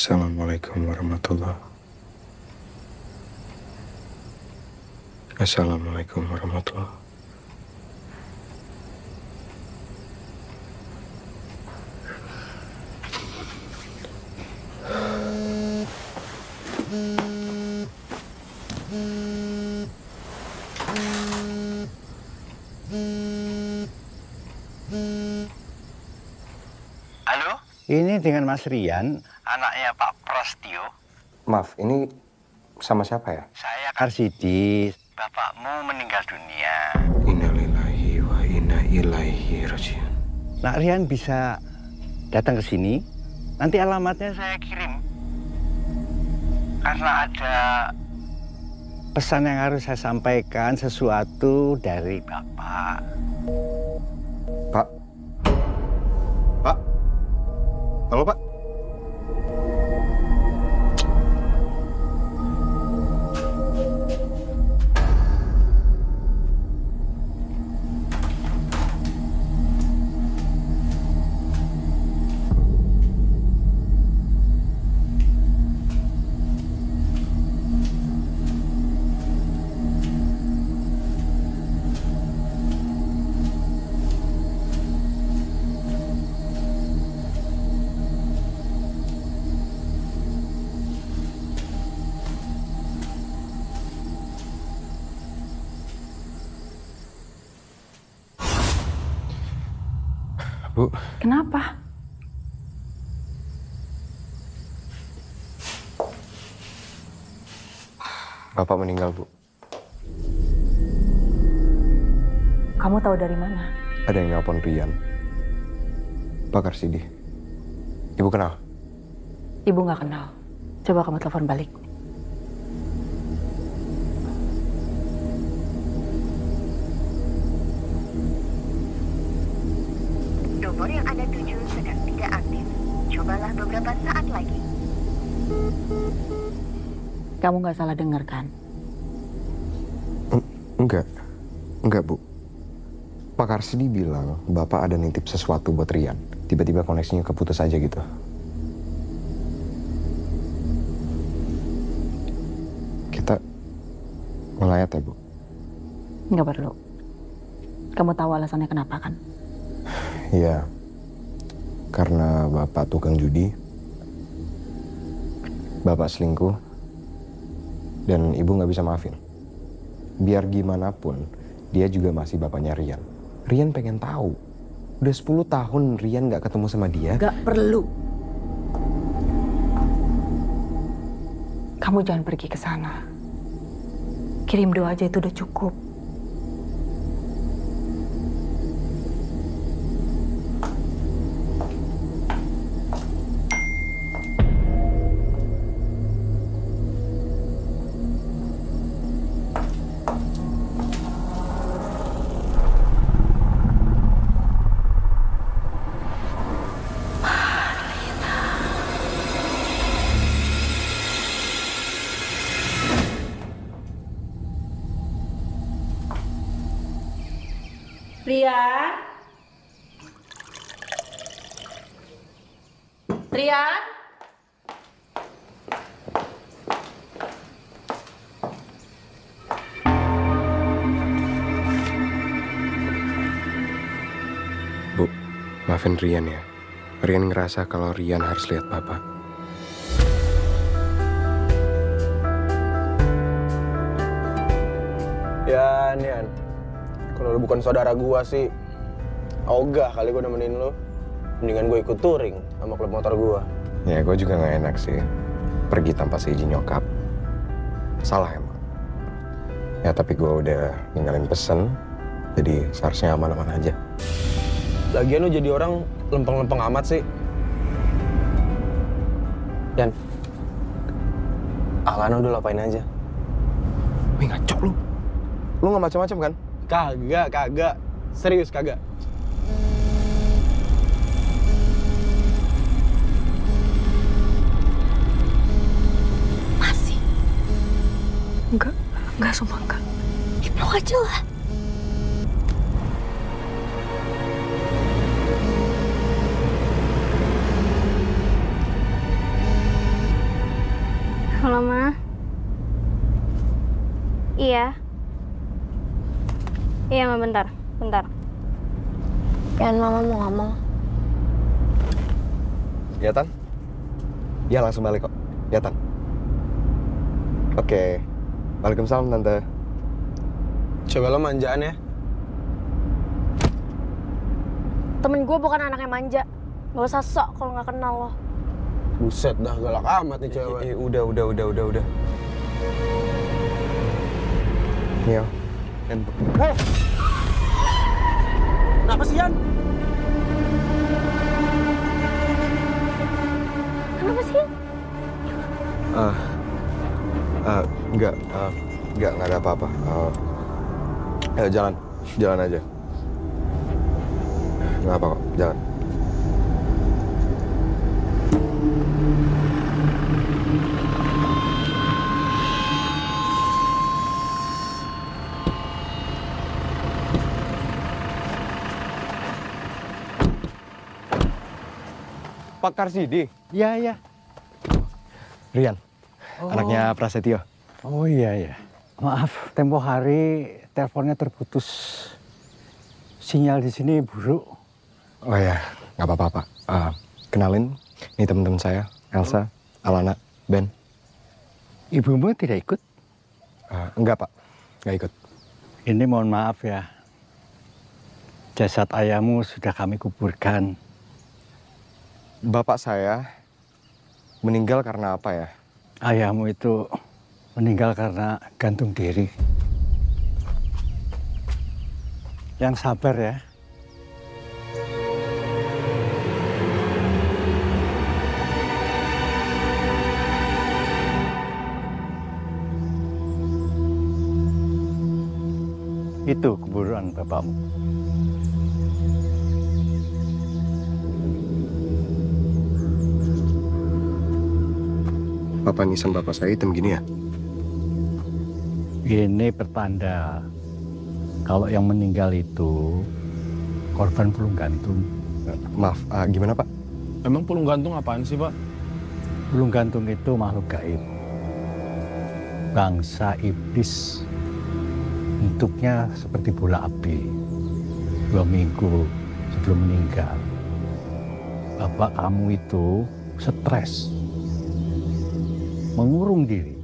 Assalamualaikum warahmatullahi. Assalamualaikum warahmatullahi. Halo, Ini dengan Mas Rian, anaknya Pak Prostio. Maaf, ini sama siapa ya? Saya Arsidis. bapakmu meninggal dunia. Innalillahi wa inna ilaihi rajiun. Nak Rian bisa datang ke sini. Nanti alamatnya Saya kirim. Karena ada pesan yang harus saya sampaikan, sesuatu dari Bapak. Pak. Pak. Halo, Pak. Bu, Kenapa? Bapak meninggal, Bu. Kamu tahu dari mana? Ada yang nelpon Rian. Pak Arsidi. Ibu kenal? Ibu nggak kenal. Coba kamu telepon balik. Nomor yang Anda tuju sedang tidak aktif. Cobalah beberapa saat lagi. Kamu nggak salah dengar kan? Enggak, Bu. Pak Arsidi bilang Bapak ada nitip sesuatu buat Rian. Tiba-tiba koneksinya keputus aja gitu. Kita melayat ya, Bu? Nggak perlu. Kamu tahu alasannya kenapa kan? Iya. Karena Bapak tukang judi. Bapak selingkuh. Dan Ibu nggak bisa maafin. Biar gimana pun, dia juga masih bapaknya Rian. Rian pengen tahu. Udah 10 tahun Rian nggak ketemu sama dia. Nggak perlu. Kamu jangan pergi ke sana. Kirim doa aja itu udah cukup. Rian? Rian? Bu, maafin Rian ya. Rian ngerasa kalau Rian harus lihat Bapak. Yan. Kalau lu bukan saudara gua sih, ogah kali gua nemenin lu. Mendingan gua ikut touring sama klub motor gua. Ya, gue juga nggak enak sih. Pergi tanpa seizin nyokap. Salah emang. Ya, tapi gue udah ninggalin pesen. Jadi seharusnya aman-aman aja. Lagian lu jadi orang lempeng-lempeng amat sih. Yan, Alana udah lapain aja. Wih, ngaco lu. Lu nggak macam-macam kan? Kagak. Serius kagak. Masih. Enggak, sumpah enggak. Dipeluk aja lah. Halo, Ma. Iya. Iya, Ma, bentar. Bentar. Yan, Mama mau ngomong. Ya, Tan? Ya, langsung balik kok. Ya, Tan? Oke. Waalaikumsalam, Tante. Coba lo manjaan ya. Temen gue bukan anak yang manja. Gak usah sok kalau nggak kenal lo. Buset dah, galak amat nih cewek. Udah. Nio, handphone. Kenapa sih, Yan? Kenapa sih? Enggak ada apa-apa. Jalan aja. Nggak apa kok, jalan. Pak Karsidi? Iya. Rian, anaknya Prasetyo. Oh iya. Maaf, tempo hari teleponnya terputus. Sinyal di sini buruk. Oh ya, nggak apa-apa, Pak. Kenalin, ini teman-teman saya, Elsa, Alana, Ben. Ibumu tidak ikut? Enggak, Pak. Nggak ikut. Ini mohon maaf ya. Jasad ayahmu sudah kami kuburkan. Bapak saya meninggal karena apa ya? Ayahmu itu meninggal karena gantung diri. Yang sabar ya. Itu kuburan bapakmu. Bapak nisan bapak saya hitam gini ya? Ini pertanda kalau yang meninggal itu korban pulung gantung. Maaf, gimana Pak? Emang pulung gantung apaan sih, Pak? Pulung gantung itu makhluk gaib. Bangsa iblis. Bentuknya seperti bola api. 2 minggu sebelum meninggal. Bapak kamu itu stres. Mengurung diri.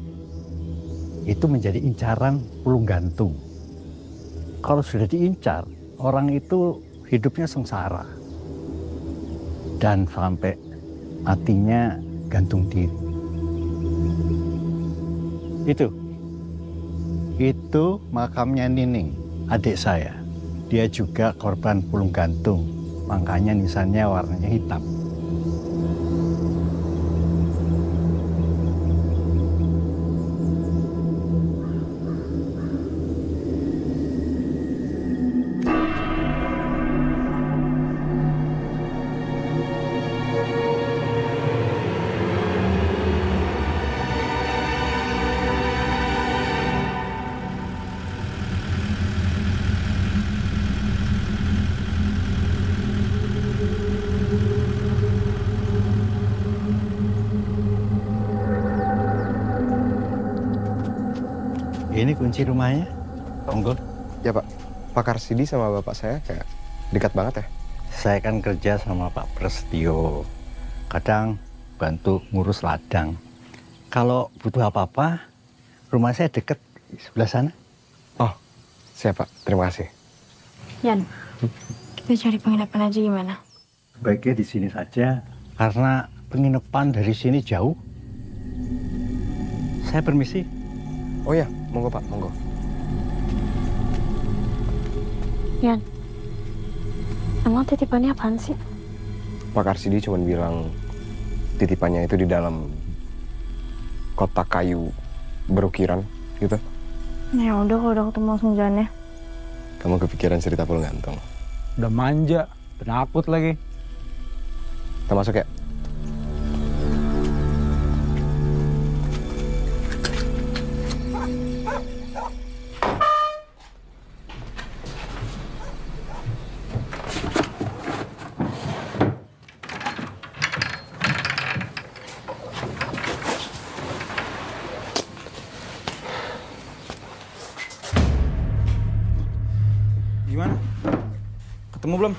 Itu menjadi incaran pulung gantung. Kalau sudah diincar, orang itu hidupnya sengsara. Dan sampai matinya gantung diri. Itu makamnya Nining, adik saya. Dia juga korban pulung gantung. Makanya nisannya warnanya hitam. Ini kunci rumahnya, monggo. Ya Pak, Pak Karsidi sama bapak saya kayak dekat banget ya? Saya kan kerja sama Pak Prasetyo. Kadang bantu ngurus ladang. Kalau butuh apa-apa, rumah saya deket sebelah sana. Oh, siap Pak, terima kasih. Yan, kita cari penginapan aja gimana? Baiknya di sini saja, karena penginapan dari sini jauh. Saya permisi. Oh ya, monggo Pak, monggo. Yan, emang titipannya apaan sih? Pak Karsidi cuma bilang titipannya itu di dalam kotak kayu berukiran gitu. Ya udah, kalau udah ketemu langsung jalan ya. Kamu kepikiran cerita pulung gantung? Udah manja, penakut lagi. Kita masuk ya? Ketemu belum?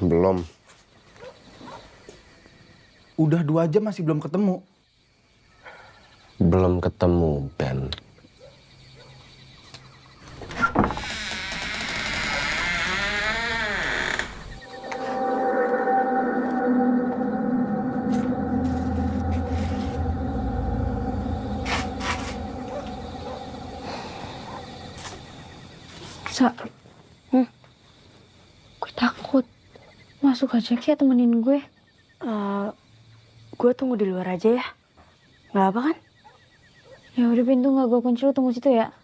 Belum. Udah 2 jam masih belum ketemu. Belum ketemu, Ben. Sa, gue takut. Masuk aja kayak temenin gue. Gue tunggu di luar aja ya. Nggak apa kan? Ya udah, pintu nggak gue kunci, lu tunggu situ ya.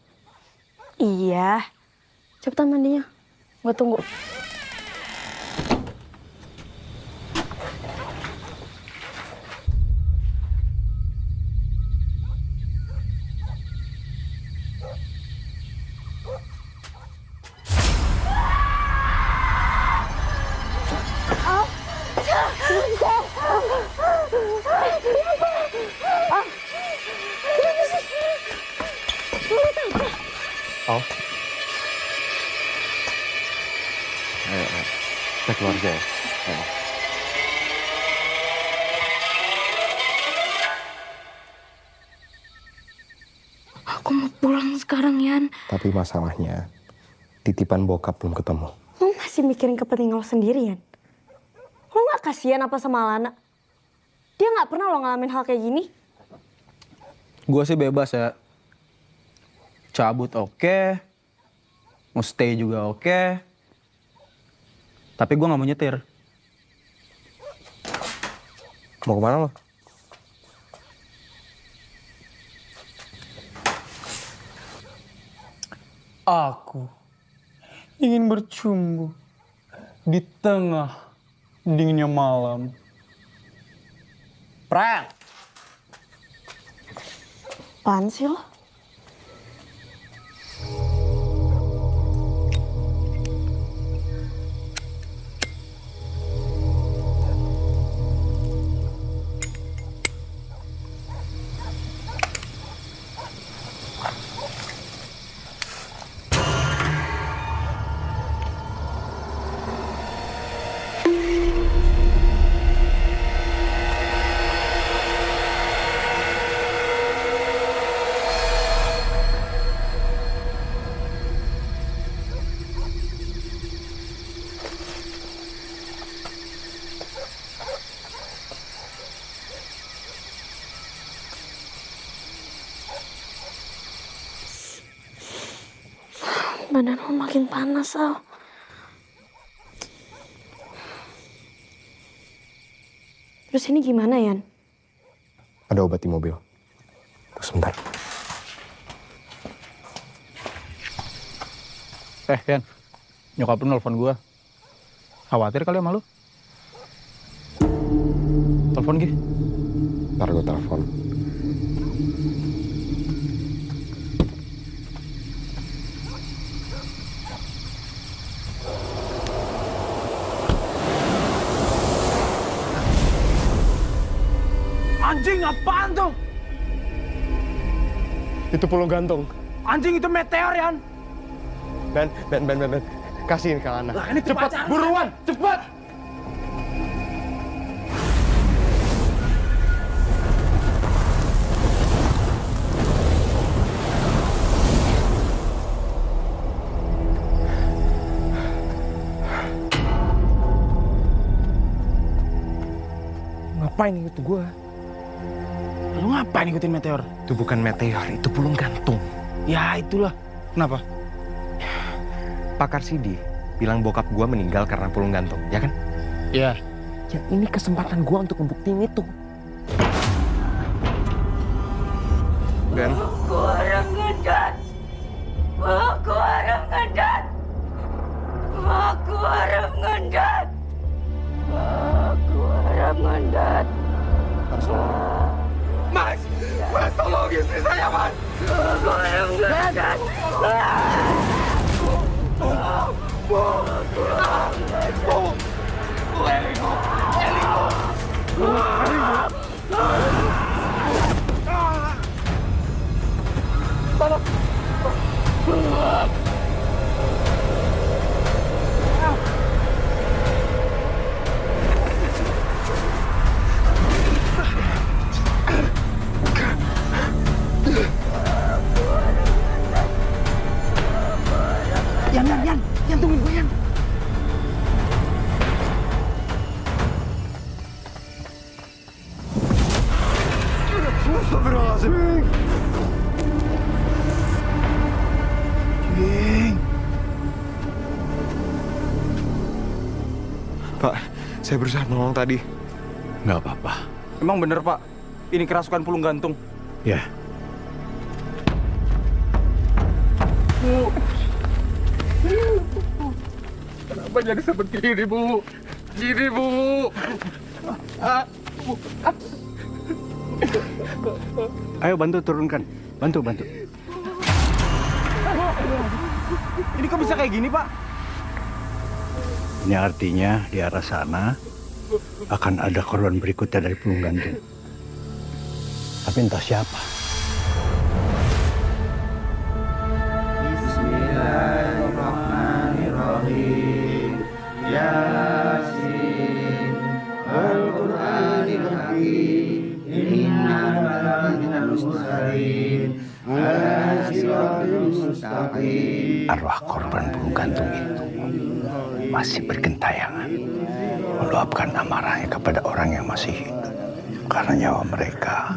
Iya. Cepetan mandinya. Gue tunggu. Oh. Ayo. Kita keluar aja ya. Ayo. Aku mau pulang sekarang, Yan. Tapi masalahnya, titipan bokap belum ketemu. Lo masih mikirin kepentingan lo sendiri, Yan? Lo gak kasihan apa sama Lana? Dia gak pernah lo ngalamin hal kayak gini. Gue sih bebas ya. Cabut oke. Mau stay juga oke. Tapi gue gak mau nyetir. Mau kemana lo? Aku ingin bercumbu di tengah dinginnya malam. Prank! Apaan sih lo? Badan lo makin panas, Al. Terus ini gimana, Yan? Ada obat di mobil. Tunggu sebentar. Yan, nyokap lu nelfon gue. Khawatir kali sama lu? Telepon Gi. Ntar gue telepon. Anjing, apaan tuh? Itu pulau gantung. Anjing, itu meteor, Yan. Ben. Kasihin ke Lana. Lah, ini cepat, buruan, cepat. Ngapain itu gua? Lu ngapain ikutin meteor? Itu bukan meteor, itu pulung gantung. Ya, itulah. Kenapa? Pakar Sidi bilang bokap gua meninggal karena pulung gantung, ya kan? Iya. Ya ini kesempatan gua untuk membuktiin itu. Ben. Aku orang ngedat. Aku orang ngedat. Aku orang ngedat. Aku orang ngedat. Mas, tolong istri saya, Mas. Aku orang ngedat. Astagfirullahaladzim. Pak, saya berusaha menolong tadi. Nggak apa-apa. Emang bener, Pak. Ini kerasukan pulung gantung. Ya, Kenapa jadi seperti ini, Bu? Gini, Bu. ayo bantu turunkan. Bantu. Ini kok bisa kayak gini, Pak? Ini artinya di arah sana akan ada korban berikutnya dari pulung gantung. Tapi entah siapa. Bismillahirrahmanirrahim. Yasin. Al-Qur'anil Hakim. Inna minal mustaqim. Ala siratil mustaqim. Arwah korban pulung gantung itu masih bergentayangan, meluapkan amarahnya kepada orang yang masih hidup. Karena nyawa mereka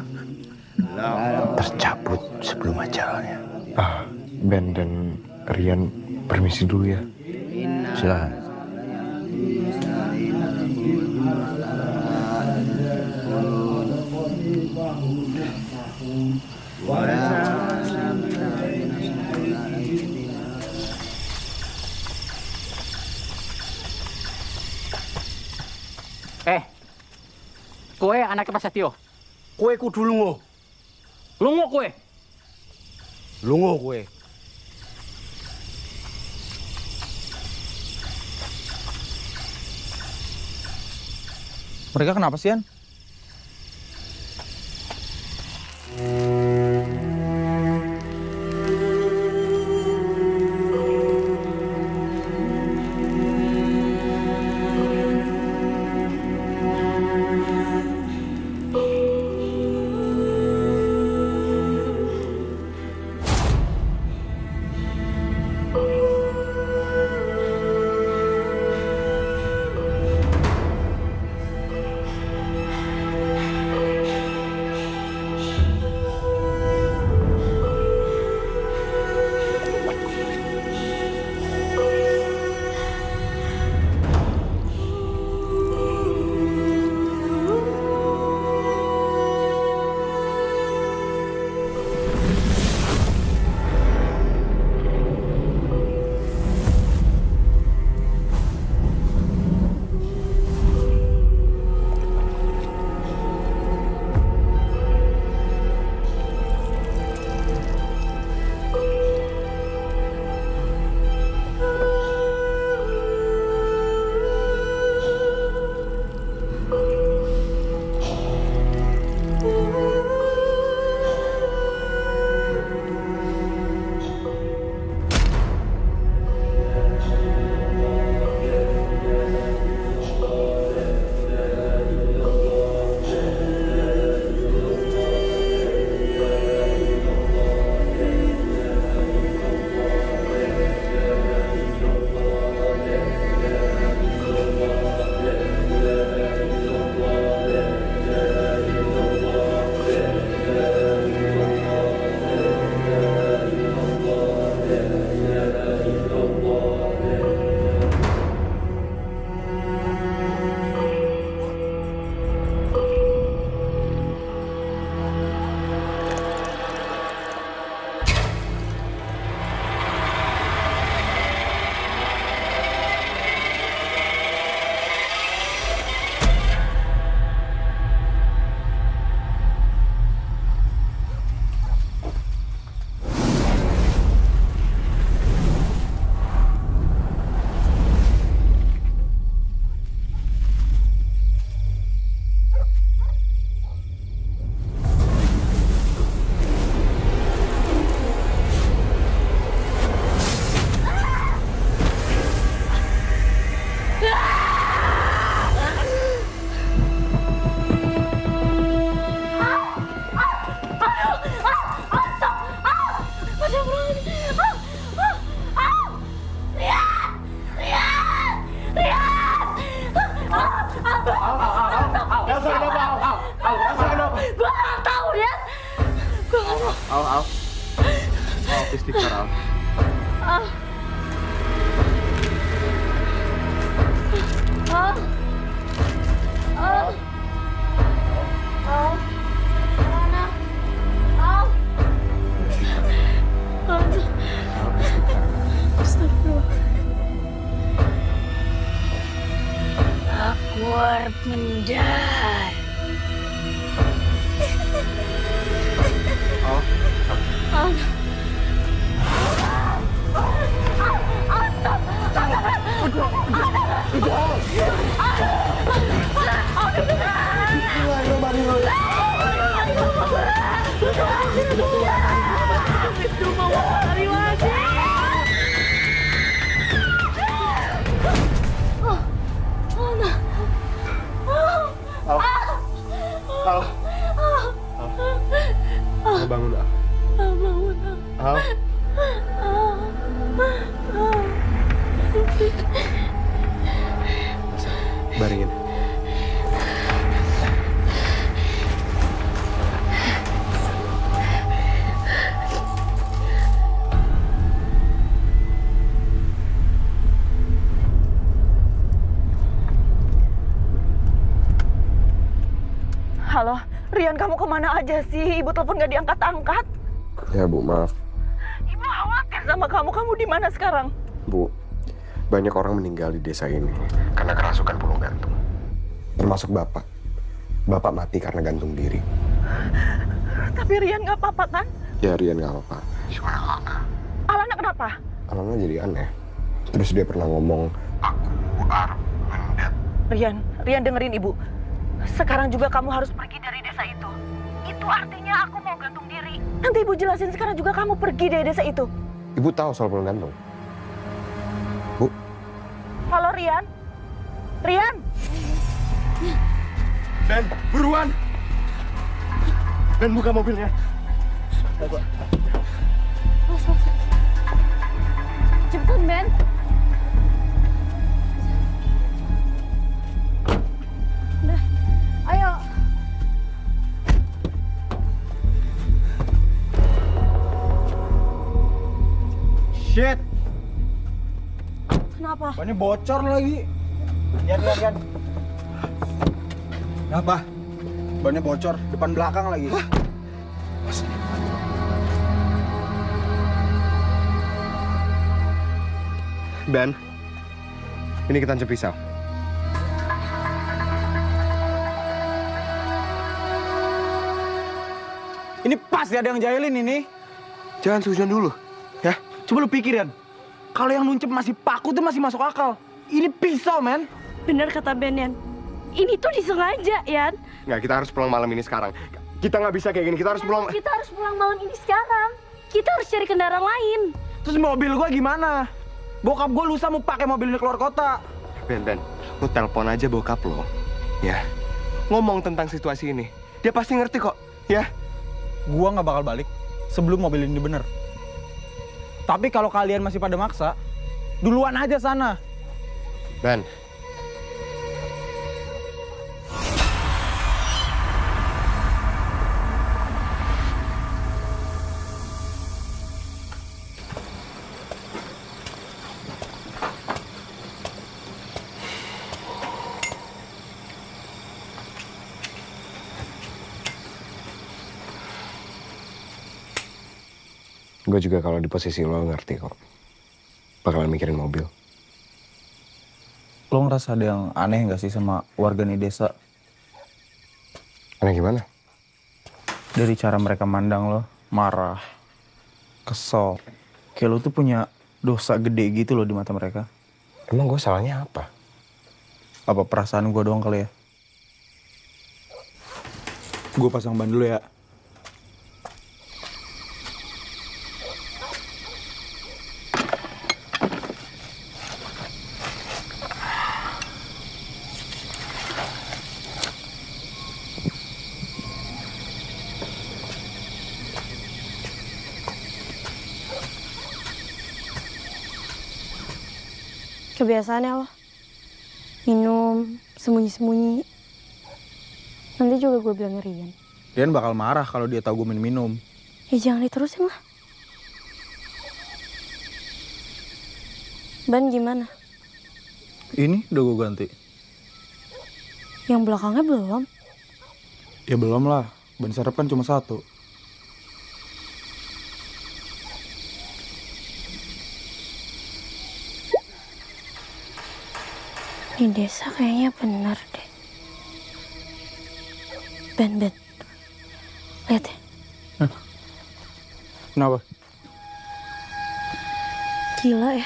tercabut sebelum ajalnya. Ben dan Rian permisi dulu ya. Silakan. Kowe anaknya Pak Setio. Kue kudu lungo. Lungo kowe. Lungo kue. Mereka kenapa sih, An? Al. Istighfar, Al. Aku harap mendat. Al, bangun, Al. Al. Baringin. Halo, Rian, kamu kemana aja sih? Ibu telepon gak diangkat-angkat. Ya Bu, maaf. Ibu khawatir sama kamu. Kamu di mana sekarang? Bu, banyak orang meninggal di desa ini karena kerasukan pulung gantung. Termasuk Bapak. Bapak mati karena gantung diri. Tapi Rian gak apa-apa kan? Ya Rian gak apa-apa. Cuma Alana kenapa? Alana jadi aneh. Terus dia pernah ngomong, aku harap mendat. Rian dengerin ibu. Sekarang juga kamu harus pergi dari desa itu. Itu artinya aku mau gantung diri. Nanti ibu jelasin, sekarang juga kamu pergi dari desa itu. Ibu tahu soal pulung gantung? Bu? Halo Rian? Rian? Ben, buruan! Ben, buka mobilnya. Cepet, Ben. Udah, ayo. Shit! Kenapa? Bannya bocor lagi. Lihat. Kenapa? Bannya bocor, depan belakang lagi. Ben, ini ketancap pisau. Ini pas ya ada yang jahilin ini. Jangan sujon dulu, ya. Coba lu pikirin. Kalau yang nuncep masih paku tuh masih masuk akal. Ini pisau, men. Bener kata Ben, Yan. Ini tuh disengaja, Yan. Nggak, kita harus pulang malam ini sekarang. Kita nggak bisa kayak gini, kita harus pulang. Kita harus pulang malam ini sekarang. Kita harus cari kendaraan lain. Terus mobil gua gimana? Bokap gua lusa mau pakai mobil ini keluar kota. Ben, lu telepon aja bokap lo, ya. Ngomong tentang situasi ini. Dia pasti ngerti kok, ya. Gua nggak bakal balik sebelum mobil ini bener. Tapi kalau kalian masih pada maksa, duluan aja sana. Ben. Gue juga kalau di posisi lo ngerti kok. Bakalan mikirin mobil. Lo ngerasa ada yang aneh nggak sih sama warga di desa? Aneh gimana? Dari cara mereka mandang lo, marah, kesel. Kayak lo tuh punya dosa gede gitu loh di mata mereka. Emang gue salahnya apa? Apa perasaan gue doang kali ya? Gue pasang ban dulu ya. Kebiasaannya lo. Minum, sembunyi-sembunyi. Nanti juga gue bilang Rian. Rian bakal marah kalau dia tahu gue minum-minum. Ya jangan diterusin lah. Ban gimana? Ini udah gue ganti. Yang belakangnya belum? Ya belum lah, ban serep kan cuma satu. Di desa kayaknya benar deh. Ben, lihat ya. Kenapa? Gila ya.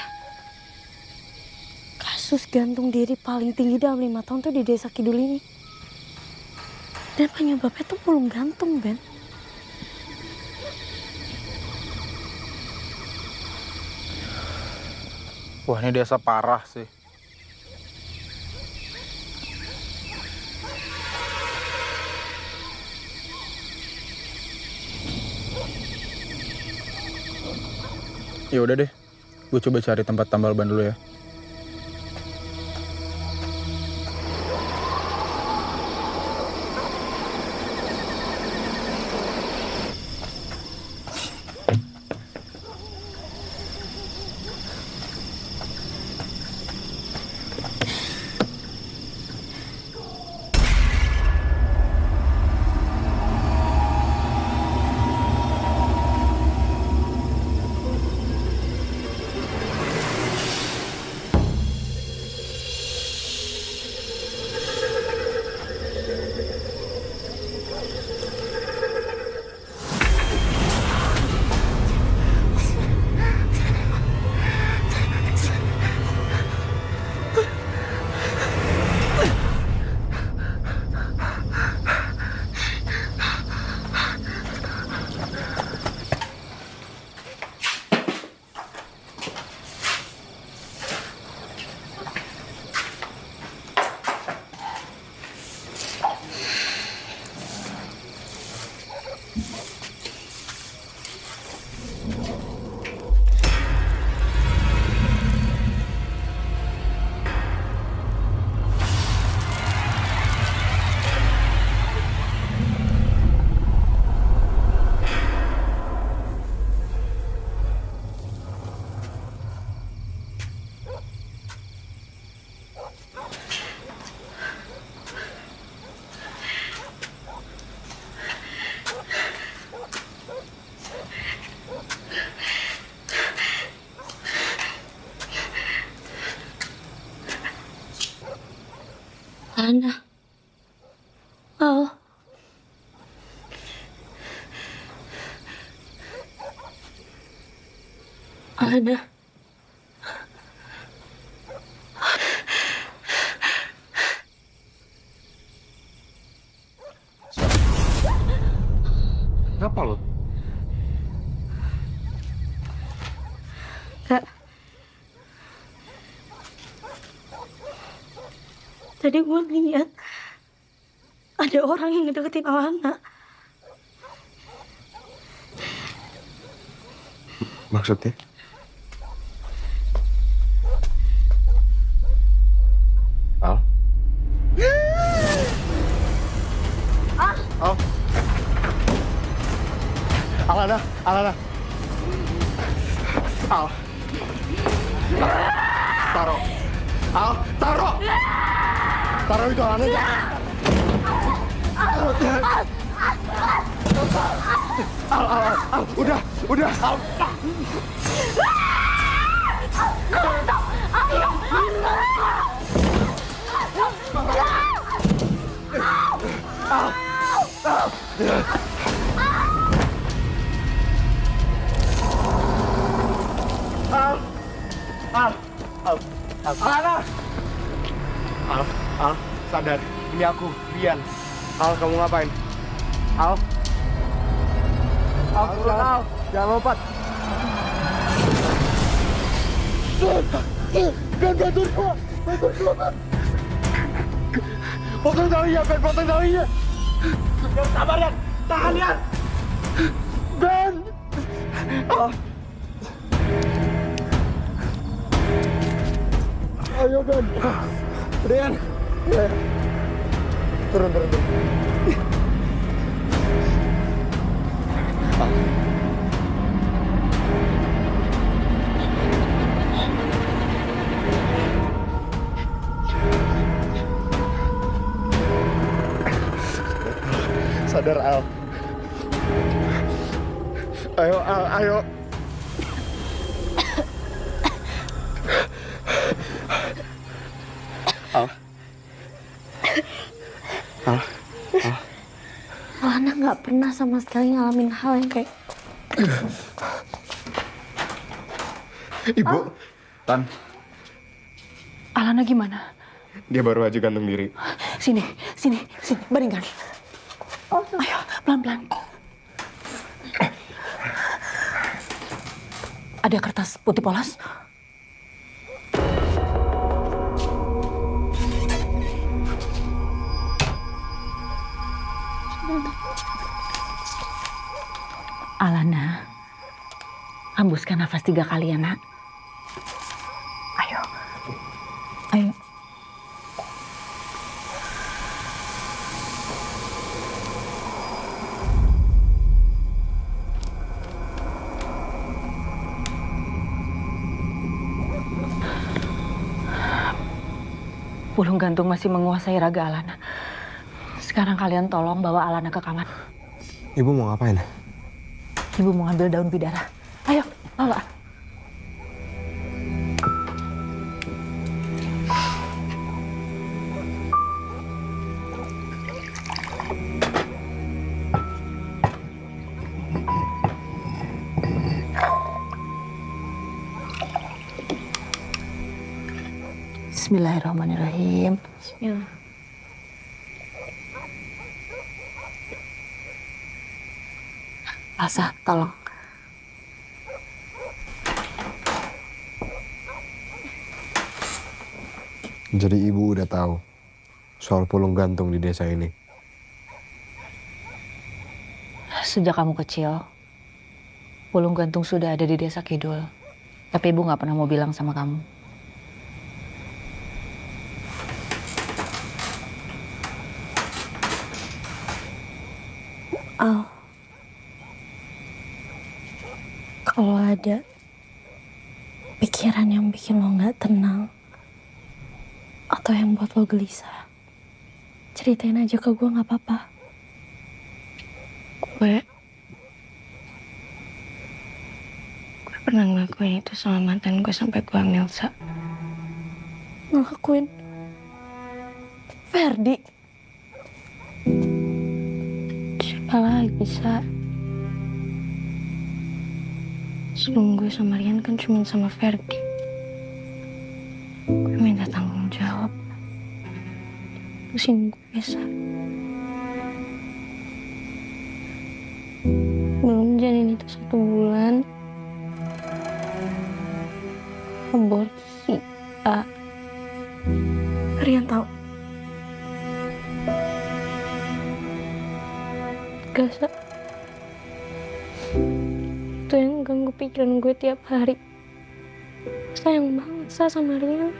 Kasus gantung diri paling tinggi dalam 5 tahun tuh di desa Kidul ini. Dan penyebabnya tuh belum gantung, Ben. Wah, ini desa parah sih. Ya udah deh, gue coba cari tempat tambal ban dulu ya. Ana. Al. Ana. Kenapa lo? Kak. Tadi gue lihat ada orang yang ngedeketin Alana. Maksudnya? Al? Al? Alana, Alana. Al. Taro. Al, Taro. Taro itu Alana. Al, udah. Al. Alana! Al, sadar. Ini aku, Rian. Al, kamu ngapain? Al? Al, jangan lompat. Ben, bantuin gua, Ben. Potong talinya, Ben, potong talinya. Yang sabar, Yan. Tahan, Yan. Ben. Ayo, Ben. Udah, Yan. Turun. sadar, Al. Ayo, Al, ayo. Al. Al. Al. Alana nggak pernah sama sekali ngalamin hal yang kayak... Ibu. Tan. Alana gimana? Dia baru aja gantung diri. Sini, baringkan. Ayo, pelan-pelan. Ada kertas putih polos? Alana, hembuskan nafas 3 kali ya, Nak. Ayo. Pulung gantung masih menguasai raga Alana. Sekarang kalian tolong bawa Alana ke kamar. Ibu mau ngapain? Ibu mau ngambil daun bidara. Ayo, bawa. Bismillahirrahmanirrahim. Bismillah. Elsa, tolong. Jadi ibu udah tahu soal pulung gantung di desa ini? Sejak kamu kecil, pulung gantung sudah ada di desa Kidul. Tapi ibu nggak pernah mau bilang sama kamu. Al, kalau ada pikiran yang bikin lo nggak tenang atau yang buat lo gelisah, ceritain aja ke gue, nggak apa-apa. Gue pernah ngelakuin itu sama mantan gue sampai gue hamil, Sa. Ngelakuin? Ferdi? Siapa lagi, Sa? Sebelum gue sama Rian kan cuma sama Ferdi. Gue minta tanggung jawab. Pusing gue, Sa. Belum janin itu 1 bulan. Aborsi, A. Rian tahu? Gak, Sa. Itu yang ganggu pikiran gue tiap hari. Sayang banget, Sa, sama Rian.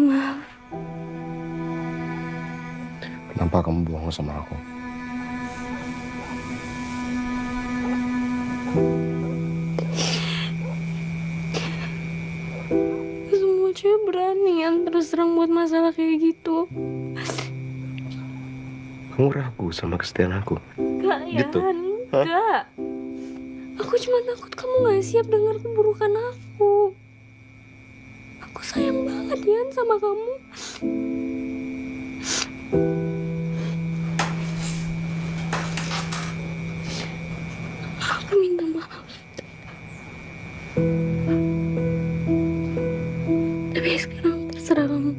Maaf. Kenapa kamu bohong sama aku? Semua cewek berani yang terus terang buat masalah kayak gitu. Kamu ragu sama kesetiaan aku? Gak, ya, Gitu? enggak. Aku cuma takut kamu gak siap dengar keburukan aku. Aku sayang banget, Yan, sama kamu. Aku minta maaf. Tapi sekarang terserah kamu.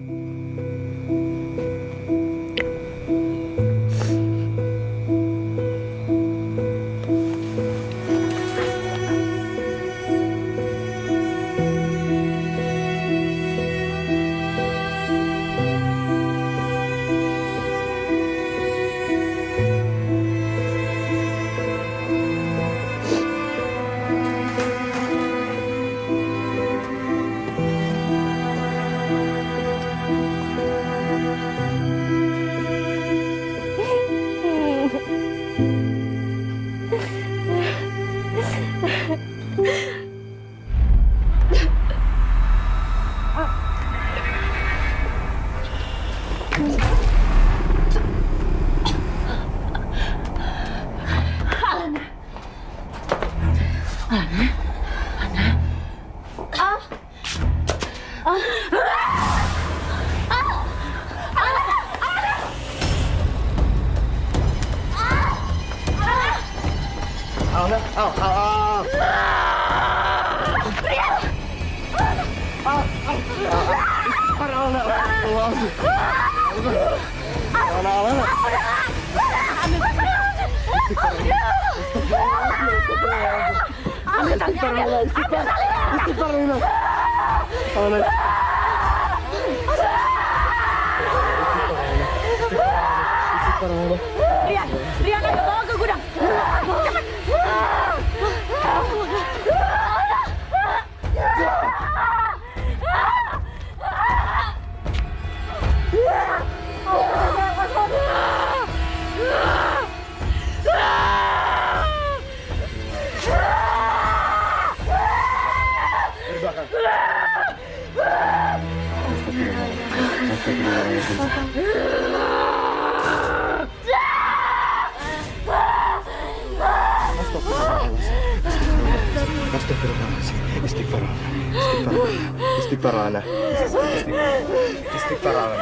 Rian, ayo bawa ke gudang. Cepat. Istighfar ana. Istighfar ana.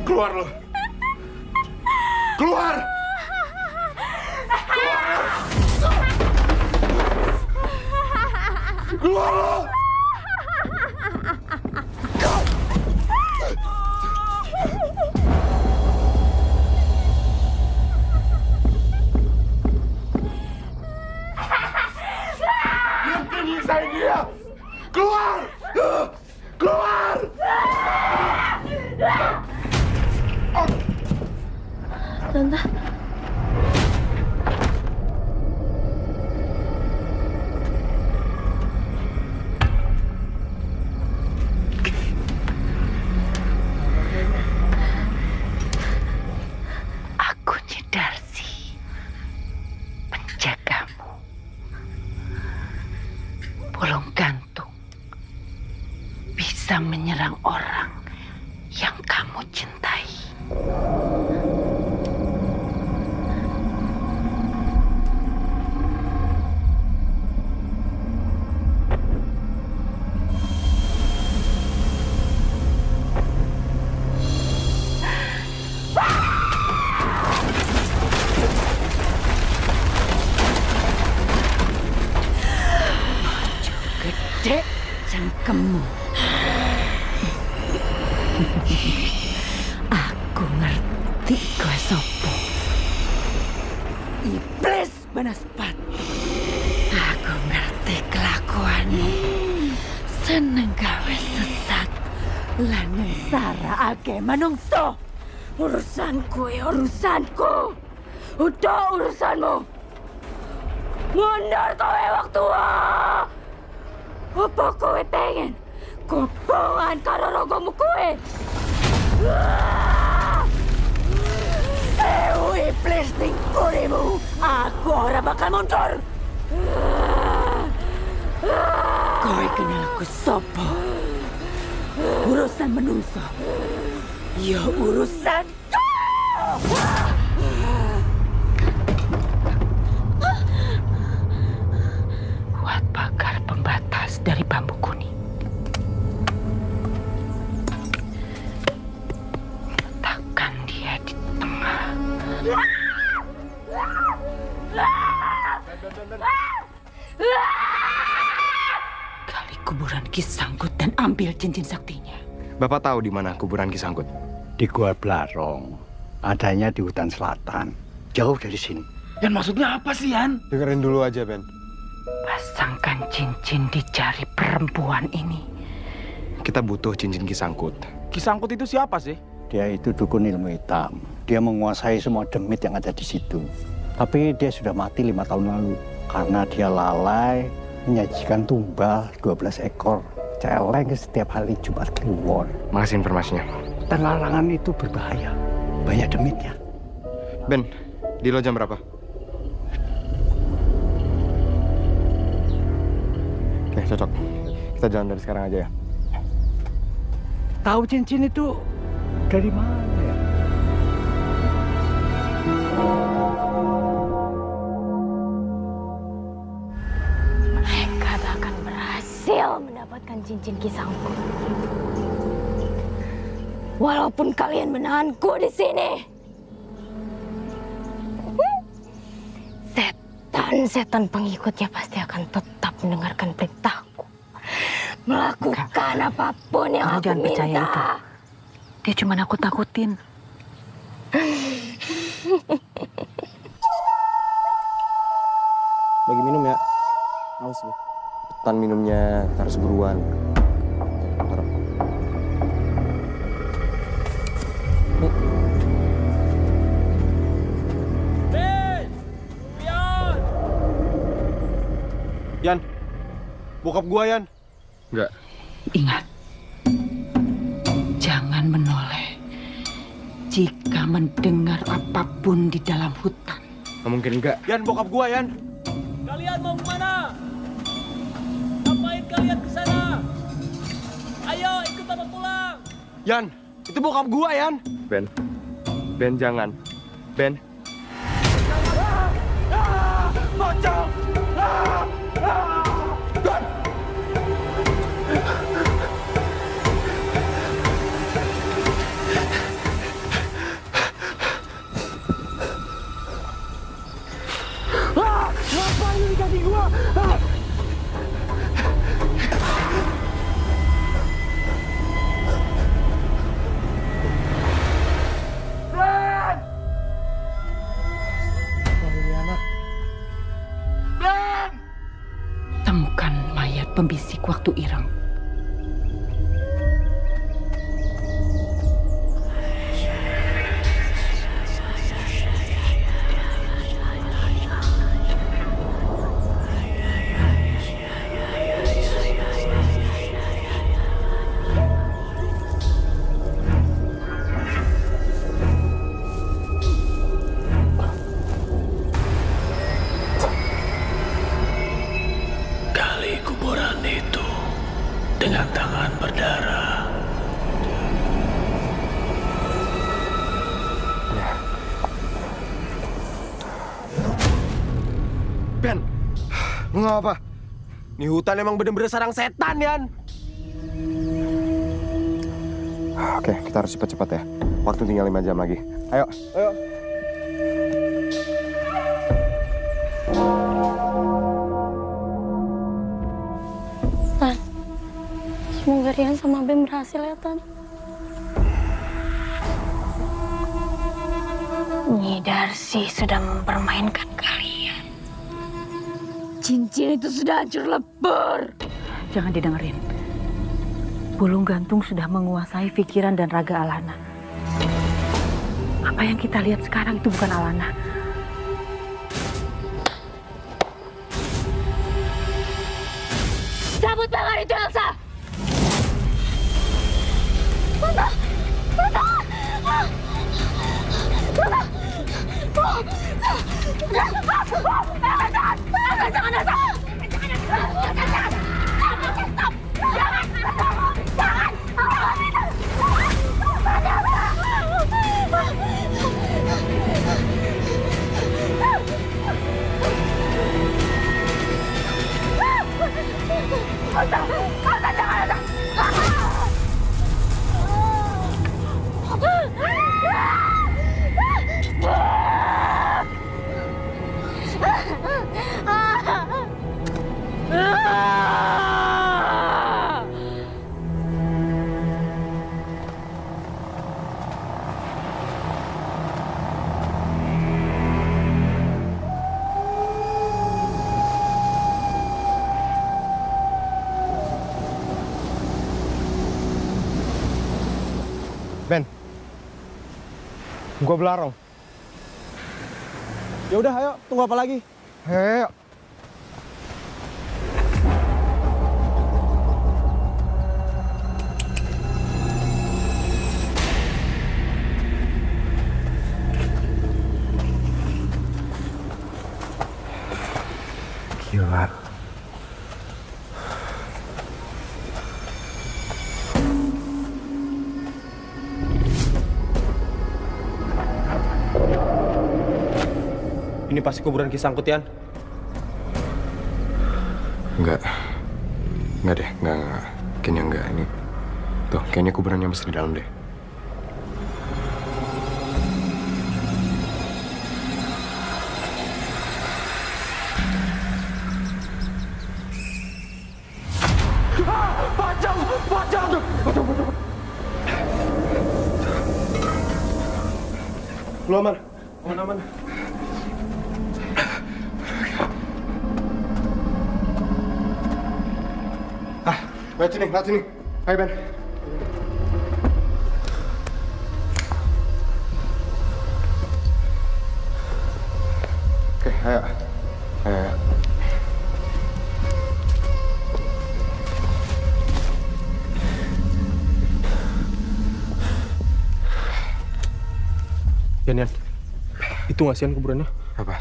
Keluar lo! Keluar! Keluar lo! Berhenti nyisain dia! Keluar! Keluar! Tante. Aku Darsi, penjagamu. Bolong gantung bisa menyerang orang yang kamu cintai. Gede cangkemmu. Aku ngerti kowe sopo. Iblis Banaspati. Aku ngerti kelakuanmu. Seneng gawe sesat lan nyengsaraake manungsa. Urusanku ya urusanku. Udah urusanmu. Mundur kowe waktu. Apa kowe pengen kopongan karo rogomu kowe? Dewi iblis ning kurimu, aku ora bakal mundur. Kowe kenal aku sapa? Urusan menungso, ya urusanku. Buat pagar pembatas dari bambu kuning. Letakkan dia di tengah. Gali kuburan Ki Sanggut dan ambil cincin saktinya. Bapak tahu di mana kuburan Ki Sanggut? Di Gua Blarong. adanya di hutan selatan, jauh dari sini. Yan, maksudnya apa sih, Yan? Dengerin dulu aja, Ben. Pasangkan cincin di jari perempuan ini. Kita butuh cincin Kisangkut. Kisangkut itu siapa sih? Dia itu dukun ilmu hitam. Dia menguasai semua demit yang ada di situ. Tapi dia sudah mati 5 tahun lalu. Karena dia lalai menyajikan tumbal 12 ekor celeng setiap hari Jumat Kliwon. Makasih informasinya. Dan larangan itu berbahaya. Banyak demitnya. Ben, di lo jam berapa? Oke, cocok. Kita jalan dari sekarang aja ya. Tahu cincin itu dari mana ya? Mereka tak akan berhasil mendapatkan cincin Kisangkut. Walaupun kalian menahanku di sini. Setan-setan pengikutnya pasti akan tetap mendengarkan perintahku. Melakukan apapun yang Kamu aku jangan percaya minta. itu. Dia cuma nakut-nakutin. Bagi minum ya. Haus lu. Tan minumnya, kita harus buruan. Taruh. Nih. Yan, bokap gua, Yan. Enggak. Ingat, jangan menoleh jika mendengar apapun di dalam hutan. Nggak mungkin enggak. Yan, bokap gua, Yan. Kalian mau kemana? Ngapain kalian ke sana? Ayo ikut bapak pulang. Yan, itu bokap gua, Yan. Ben. Ben, jangan. Ben. Pocong! Ngapain lu di kaki gua? Ben! Ben! Temukan mayat pembisik waktu ireng. Gali kuburan itu dengan tangan berdarah. Ben, lu nggak apa? Nih hutan emang bener-bener sarang setan, Yan. Oke, kita harus cepat-cepat ya. Waktu tinggal 5 jam lagi. Ayo. Ayo. Tan, semoga Rian sama Bem berhasil ya, Tan. Nyi Darsi sudah mempermainkan kalian. Cincin itu sudah hancur lebur. Jangan didengerin. Bulung gantung sudah menguasai pikiran dan raga Alana. Apa yang kita lihat sekarang itu bukan Alana. Cabut tangan itu, Elsa! Tante! Tante! Tante! Elsa, jangan, Elsa! Jangan! Stop! Jangan! Jangan! Elsa! Gua belarang. Ya udah, ayo, tunggu apa lagi? Ayo. Gila. Ini pasti kuburan Ki Sangkut, Yan. Enggak deh, enggak. Kayaknya enggak. Ini tuh, kayaknya kuburannya masih di dalam deh. Pocong! Lu aman? Aman. Lihat sini. Ayo, Ben. Oke, ayo. Yan. Itu nggak sih kuburannya? Apa?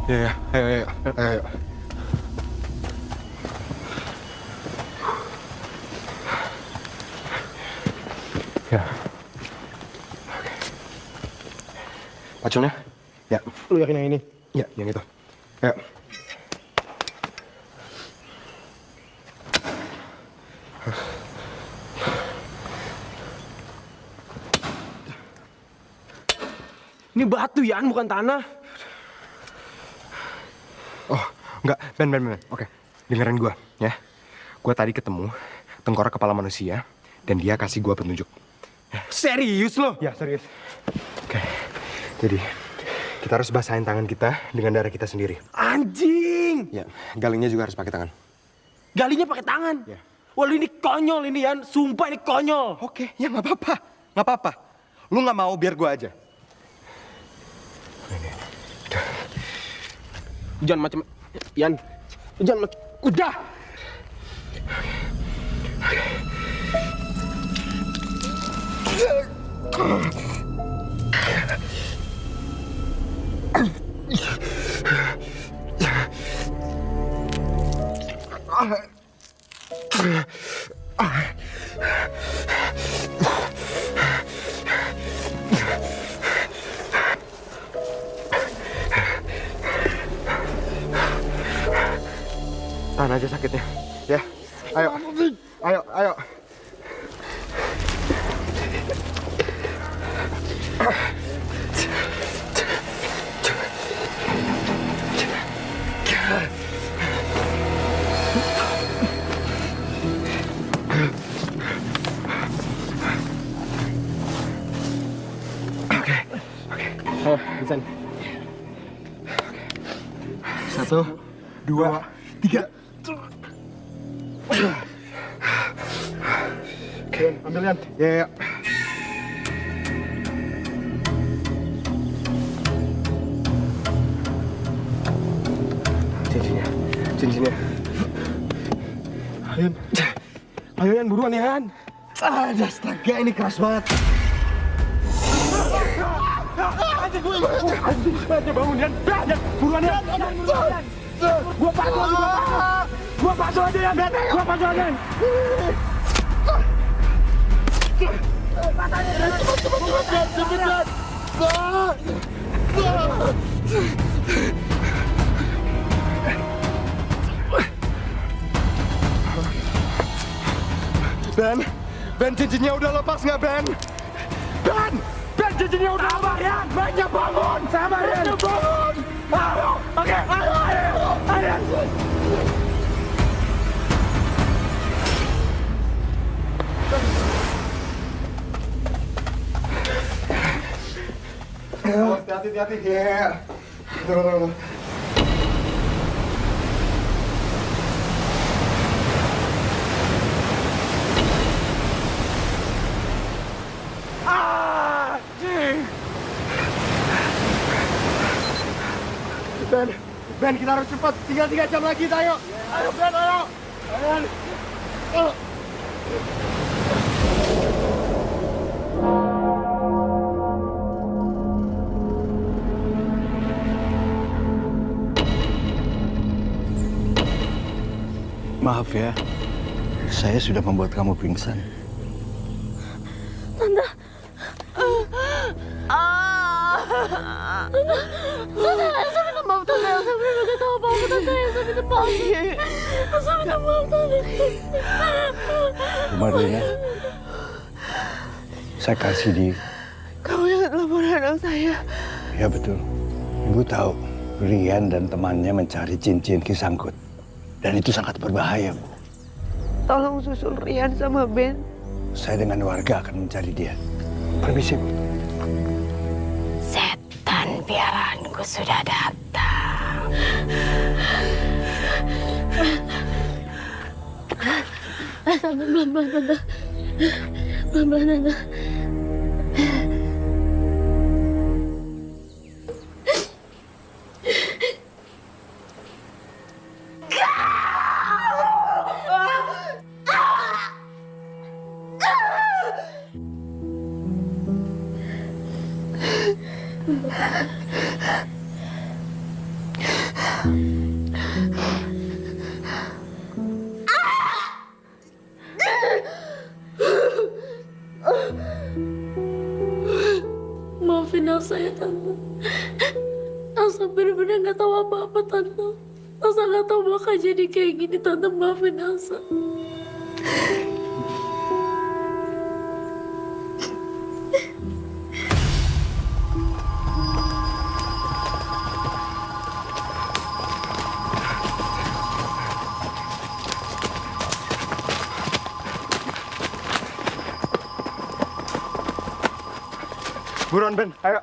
Ya, ayo. Ya. Oke. Paculnya? Ya. Lu yakin yang ini? Ya, yang itu. Ayo. Ini batu, Yan, bukan tanah. Oh, enggak. Ben. Oke, dengerin gua, ya. Gua tadi ketemu tengkorak kepala manusia, dan dia kasih gua petunjuk. Serius lo? Ya, serius. Oke, jadi kita harus basahin tangan kita dengan darah kita sendiri. Anjing! Ya, galingnya juga harus pakai tangan. Galinya pakai tangan? Ya. Wah, ini konyol ini, Yan. Sumpah ini konyol. Oke, ya nggak apa-apa. Lu nggak mau, biar gua aja. Jangan macam, Yan. Jangan, udah. Tahan aja sakitnya, ya. Ayo. Oke. Ayo, Vincent. 1, 2, 3. Oke, ambil Yan. Ya. Cincinnya. Ayo Yan, buruan Yan. Astaga, ini keras banget. Anjing, bangun Yan. Buruan Yan. Gua pasu aja Yan. Cepet. Ben, cincinnya udah lepas nggak Ben, cincinnya udah lepas. Banyak bangun. Sabar ya. Bangun. Ayo. Oke. Ayo. Hati-hati. Ya. Turun. Ben, kita harus cepat. Tinggal 3 jam lagi, ayo. Ayo, Ben, ayo. Ayo. Maaf ya, saya sudah membuat kamu pingsan. Tante. Tante, Elsa minta maaf, Tante. Elsa bener gak tahu apa-apa, Tante. Elsa minta maaf. Elsa minta maaf, Tante. Marlina, saya kasih di... Kamu ingat laporan anak saya? Ya betul. Ibu tahu, Rian dan temannya mencari cincin Kisangkut. Dan itu sangat berbahaya, Bu. Tolong susul Rian sama Ben. Saya dengan warga akan mencari dia. Permisi, Bu. Setan piaraanku sudah datang. Tante, pelan-pelan, Tante. Pelan-pelan, Tante. Maafin Elsa ya, Tante. Elsa bener-bener gak tahu apa-apa, Tante. Elsa gak tahu bakal jadi kayak gini, Tante. Maafin Elsa. Buruan, Ben, ayo.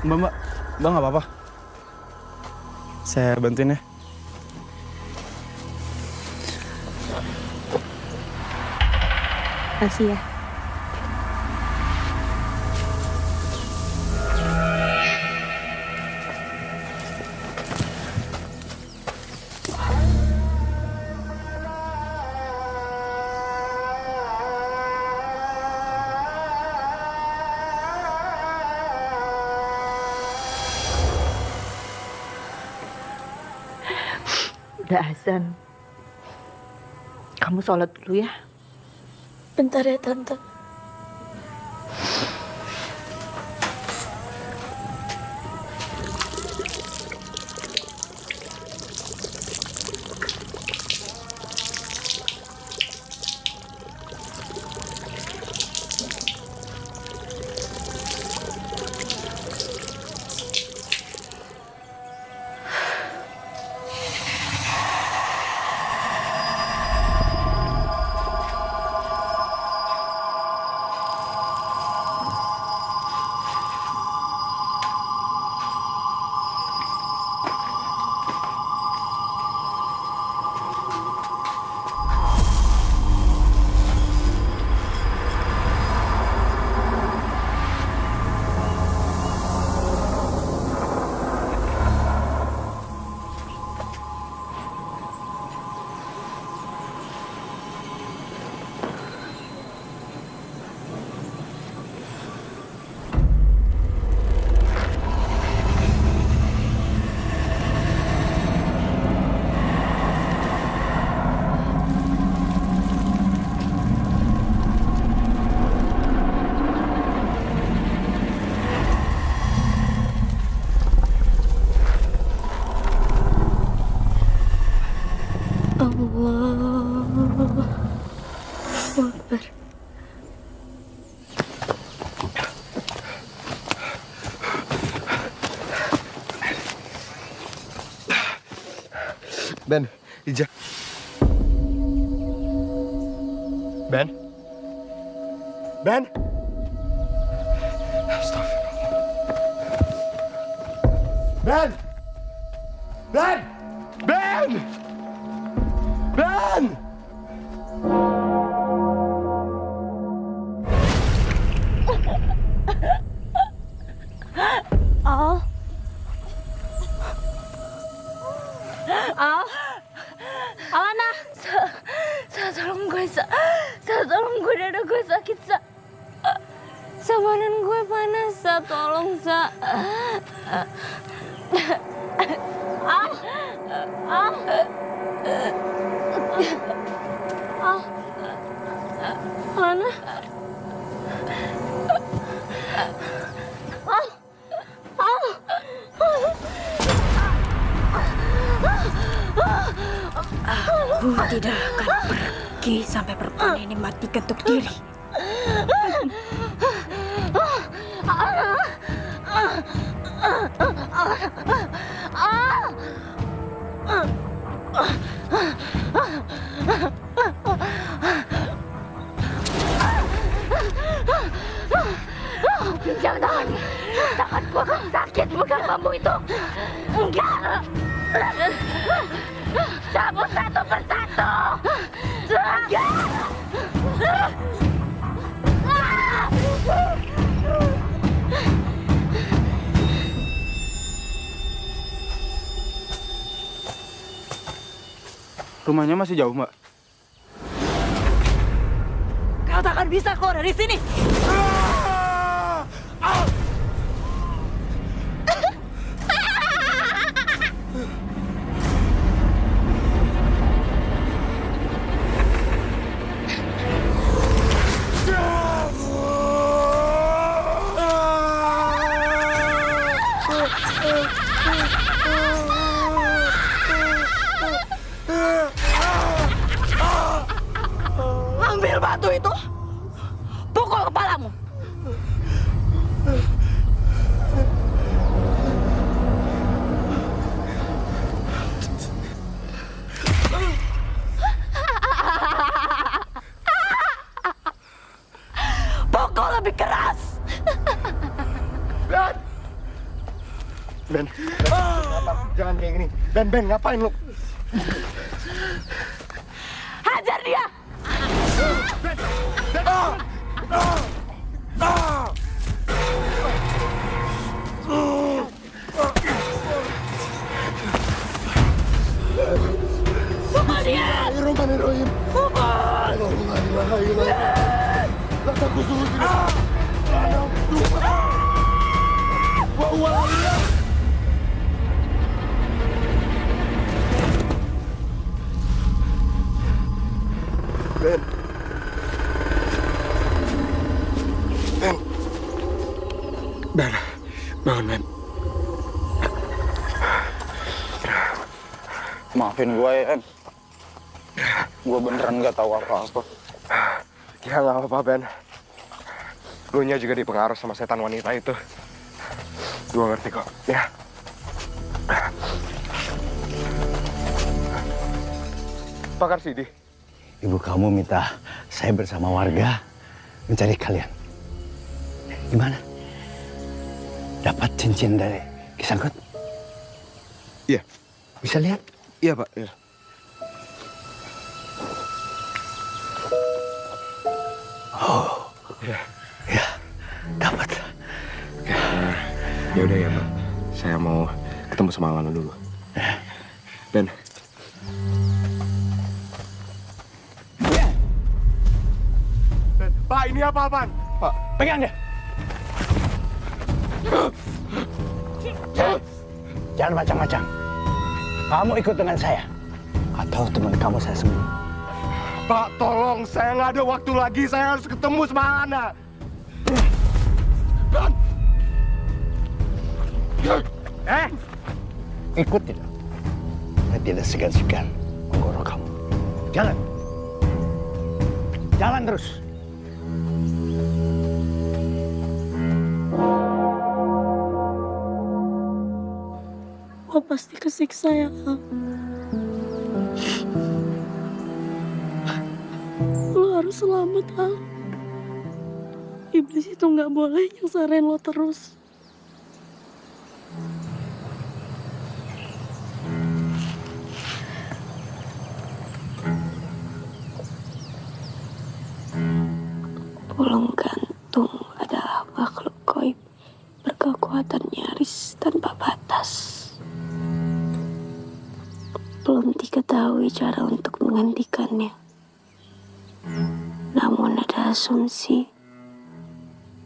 Mbak nggak apa-apa. Saya bantuin ya. Makasih ya. Udah azan. Kamu sholat dulu ya. Bentar ya, Tante. Ben, Ija. Ben? Ben? Astagfirullah. Ben! Ben! Ben! Ben! Sa, tolong Sa. Mana? Aku tidak akan pergi sampai perempuan ini mati ketuk diri. Pinjam tangannya. Tanganku akan sakit pegang bambu itu. Enggak. Cabut satu persatu. Enggak. Rumahnya masih jauh, Mbak? Kau tak akan bisa keluar dari sini. Ambil batu itu, pukul kepalamu. Pukul lebih keras. Ben, jangan kayak gini. Ben, ngapain lu? Hajar dia. Pukul dia. Bismillahirrahmanirrahim. Pukul. Ben. Ben, bangun Ben. Maafin gue ya, Em. Gue beneran gak tahu apa-apa. Ya nggak apa-apa Ben. Lu nya juga dipengaruhi sama setan wanita itu. Gue ngerti kok, ya. Pak Karsidi. Ibu kamu minta saya bersama warga mencari kalian. Gimana? Dapat cincin dari Kisangkut? Iya. Bisa lihat? Iya Pak, iya. Oh, iya. Ya, dapat. Ya udah ya Pak, saya mau ketemu sama Alana dulu. Ben. Pak, ini apa-apaan? Pak, pegang dia. Jangan macam-macam. Kamu ikut dengan saya. Atau teman kamu saya sembuh. Pak, tolong. Saya nggak ada waktu lagi. Saya harus ketemu sama Alana. Ikut tidak? Saya tidak segan-segan menggorok kamu. Jalan. Jalan terus. Lo pasti kesiksa ya, Kak. Lo harus selamat, Al. Iblis itu nggak boleh nyengsarin lo terus. Pulau gantung adalah makhluk gaib berkekuatan nyaris tanpa batas. Belum diketahui cara untuk menghentikannya. Namun ada asumsi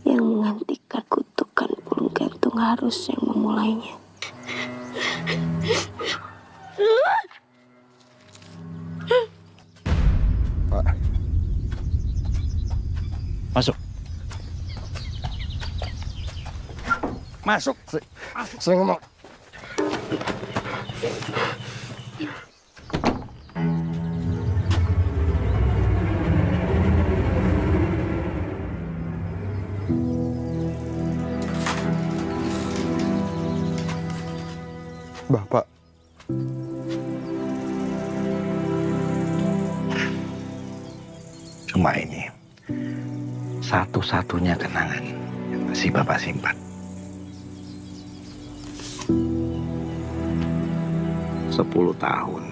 yang menghentikan kutukan nggak harus yang memulainya. Pak. Masuk. Masuk. Saya ngomong. Bapak. Cuma ini satu-satunya kenangan yang masih Bapak simpan. 10 tahun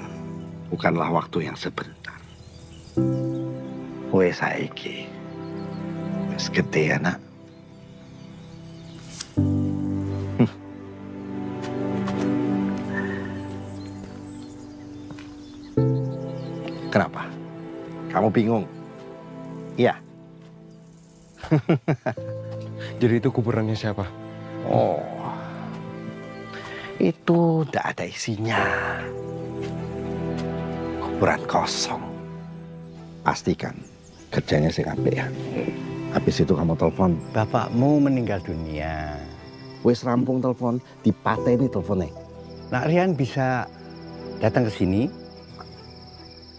bukanlah waktu yang sebentar. Kowe saiki wis gede ya, Nak. Kenapa? Kamu bingung? Iya. Jadi itu kuburannya siapa? Oh, itu tidak ada isinya. Kuburan kosong. Pastikan kerjanya sing apik ya. Habis itu kamu telepon. Bapakmu meninggal dunia. Wes rampung telepon, dipateni teleponnya. Nak Rian bisa datang ke sini?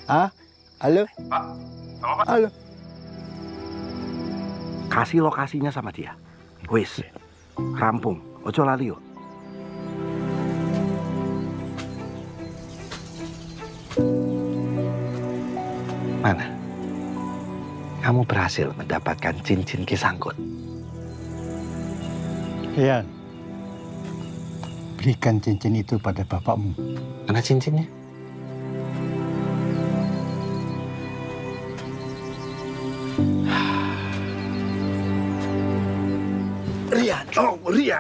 Ah, halo? Pak, apa? Halo. Kasih lokasinya sama dia. Wes, rampung. Ojo lali yo. Mana? Kamu berhasil mendapatkan cincin Kisangkut. Rian, berikan cincin itu pada bapakmu. Mana cincinnya?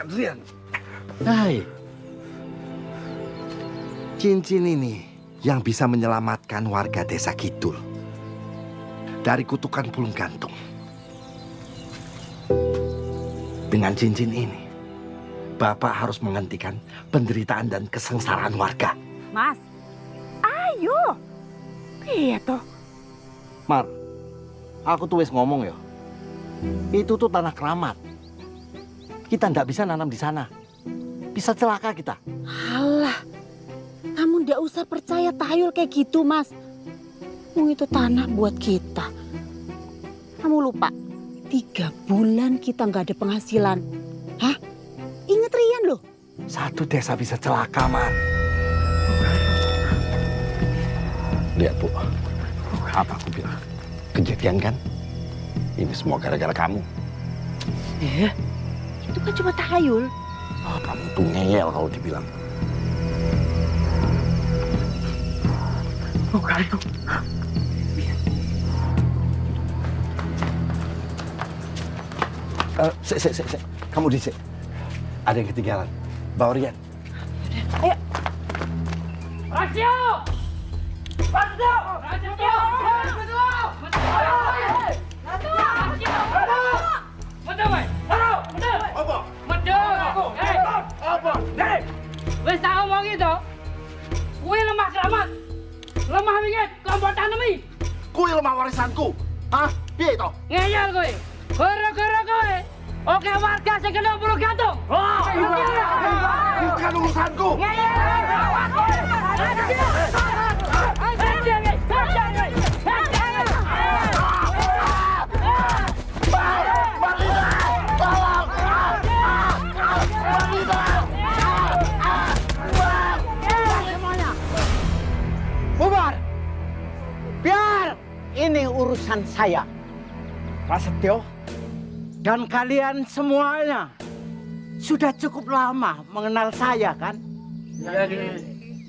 Rian. Hai. Cincin ini yang bisa menyelamatkan warga desa Kidul dari kutukan Pulung Gantung. Dengan cincin ini, Bapak harus menghentikan penderitaan dan kesengsaraan warga. Mas, ayo. Iya toh. Mar, aku tuh wis ngomong ya. Itu tuh tanah keramat. Kita ndak bisa nanam di sana. Bisa celaka kita. Alah, kamu ndak usah percaya tahayul kayak gitu, Mas. Itu tanah buat kita. Kamu lupa, 3 bulan kita nggak ada penghasilan. Hah? Ingat Rian loh. Satu desa bisa celaka, Mar. Lihat, Bu. Apa aku bilang? Kejadian kan? Ini semua gara-gara kamu. Itu kan cuma tahayul. Oh, kamu tuh ngeyel kalau dibilang. Bukan itu. Sik. Kamu di sik. Ada yang ketinggalan. Bawa Rian. Ayo. Rasio! Rasio! Wis tak omongi to. Kuwi lemah keramat. Lemah wingi kelompok tanemi. Kuwi lemah warisanku. Hah? Piye to? Ngeyel kowe. Gara-gara kowe. Oke warga sing kena Pulung Gantung. Bukan urusanku. Bubar! Biar ini urusan saya. Prasetyo dan kalian semuanya sudah cukup lama mengenal saya kan?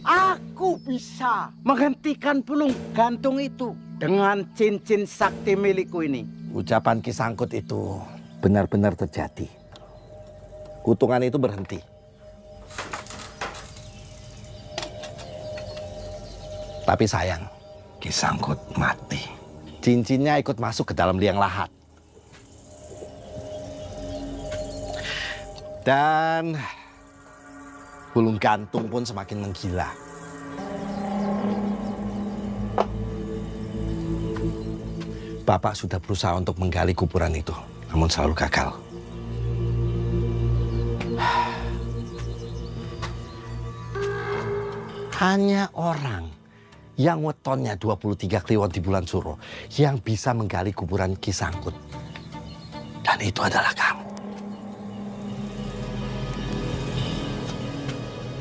Aku bisa menghentikan Pulung Gantung itu dengan cincin sakti milikku ini. Ucapan Kisangkut itu benar-benar terjadi. Kutungan itu berhenti. Tapi sayang, Kisangkut mati. Cincinnya ikut masuk ke dalam liang lahat. Dan bulung gantung pun semakin menggila. Bapak sudah berusaha untuk menggali kuburan itu, namun selalu gagal. Hanya orang yang wetonnya 23 kliwon di bulan Suro yang bisa menggali kuburan Ki Sangkut. Dan itu adalah kamu.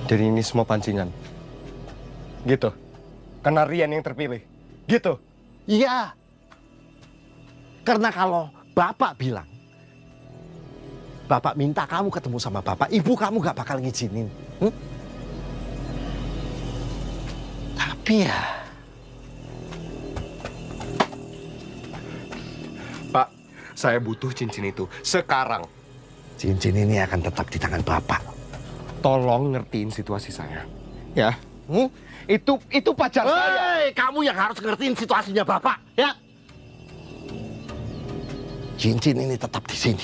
Jadi ini semua pancingan. Gitu. Karena Rian yang terpilih. Gitu. Iya. Karena kalau Bapak bilang, Bapak minta kamu ketemu sama Bapak, ibu kamu gak bakal ngizinin. Tapi ya... Pak, saya butuh cincin itu sekarang. Cincin ini akan tetap di tangan Bapak. Tolong ngertiin situasi saya. Ya. Itu pacar saya. Hei, kamu yang harus ngertiin situasinya Bapak, ya. Cincin ini tetap di sini.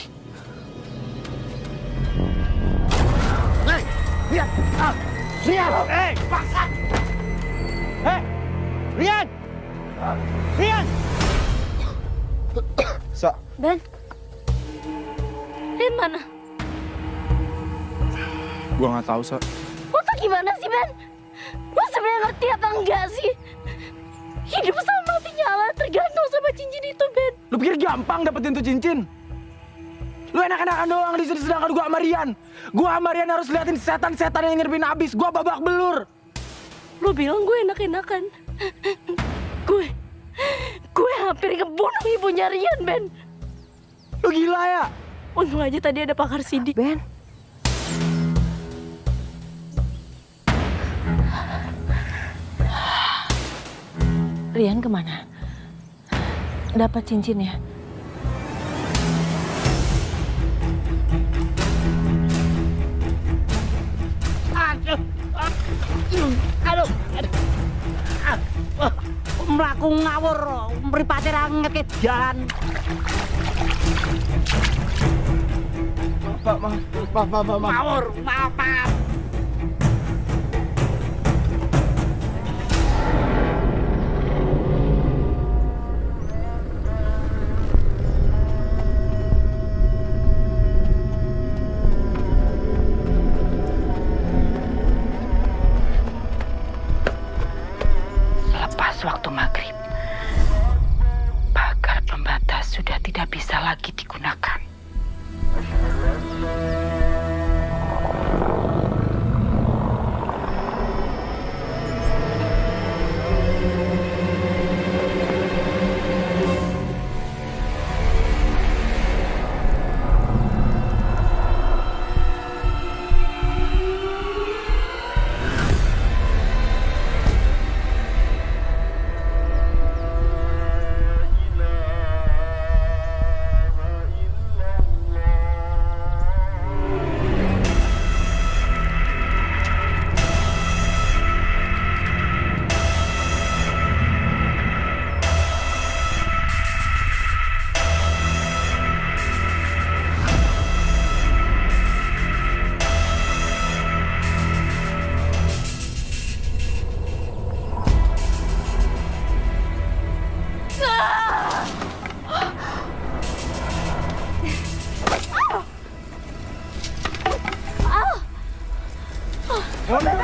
Hei, lihat. Lihat. Hei, paksa. Hei, Rian! Rian! Ben? Rian mana? Gua nggak tahu, Sa. Lo tuh gimana sih, Ben? Lo sebenarnya ngerti apa enggak sih? Hidup sama mati nyala tergantung sama cincin itu, Ben. Lu pikir gampang dapetin tuh cincin? Lu enak-enakan doang di sini, sedangkan gua sama Rian. Gua sama Rian harus liatin setan-setan yang ngerepin abis. Gua babak belur. Lo bilang gue enak-enakan. Gue hampir ngebunuh ibunya Rian, Ben. Lu gila ya? Untung aja tadi ada pakar sidik. Ben. Rian kemana? Dapat cincinnya? Aduh. Mlaku ngawur, mripate ra ngeke jalan. Pak. Ngawur, maaf. Waktu maghrib, pagar pembatas sudah tidak bisa lagi digunakan.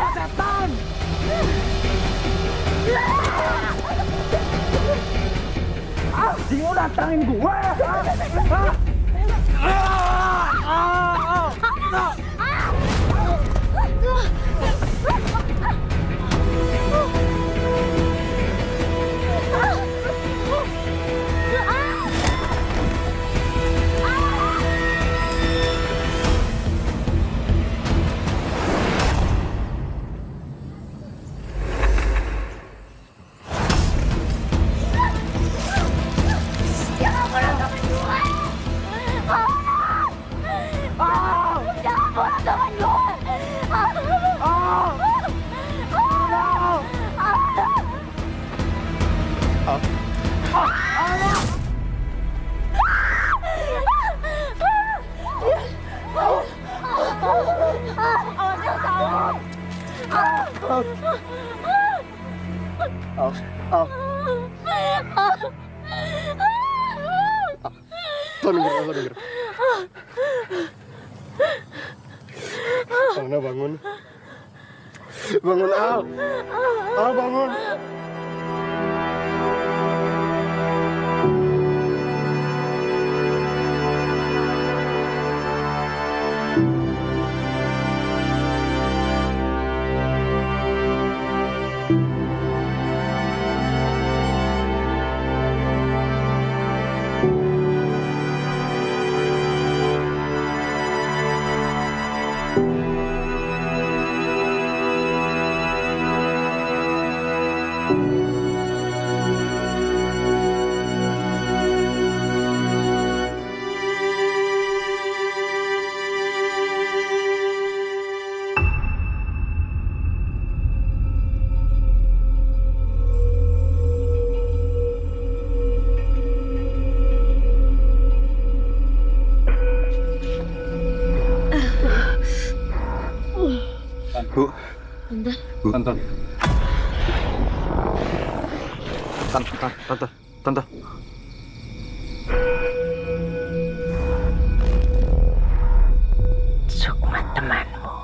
Setan! Dia mau datangin gue! Denger. Alna bangun. Bangun, Al. Al, bangun. Tante. Sukma temanmu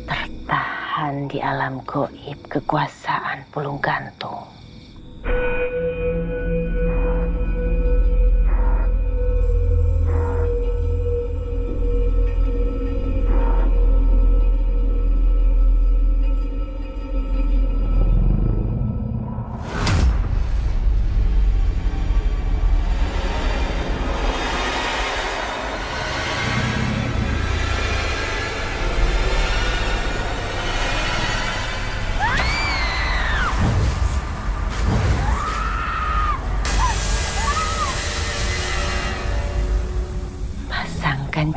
tertahan di alam goib kekuasaan Pulung Gantung.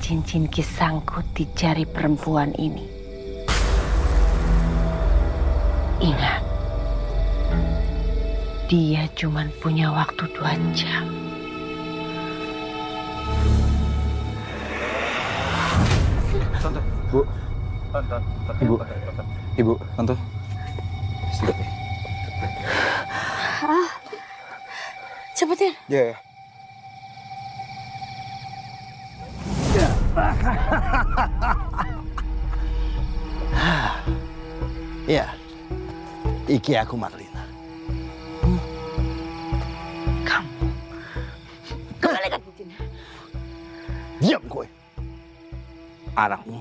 Cincin kisangkut di jari perempuan ini. Ingat, dia cuma punya waktu 2 jam. Tante. Bu. Tante. Ibu. Ibu. Tante. Cepetin. Ya. Ya, iki aku Marlina. Kamu kembalikan cincinnya. Diam kowe. Anakmu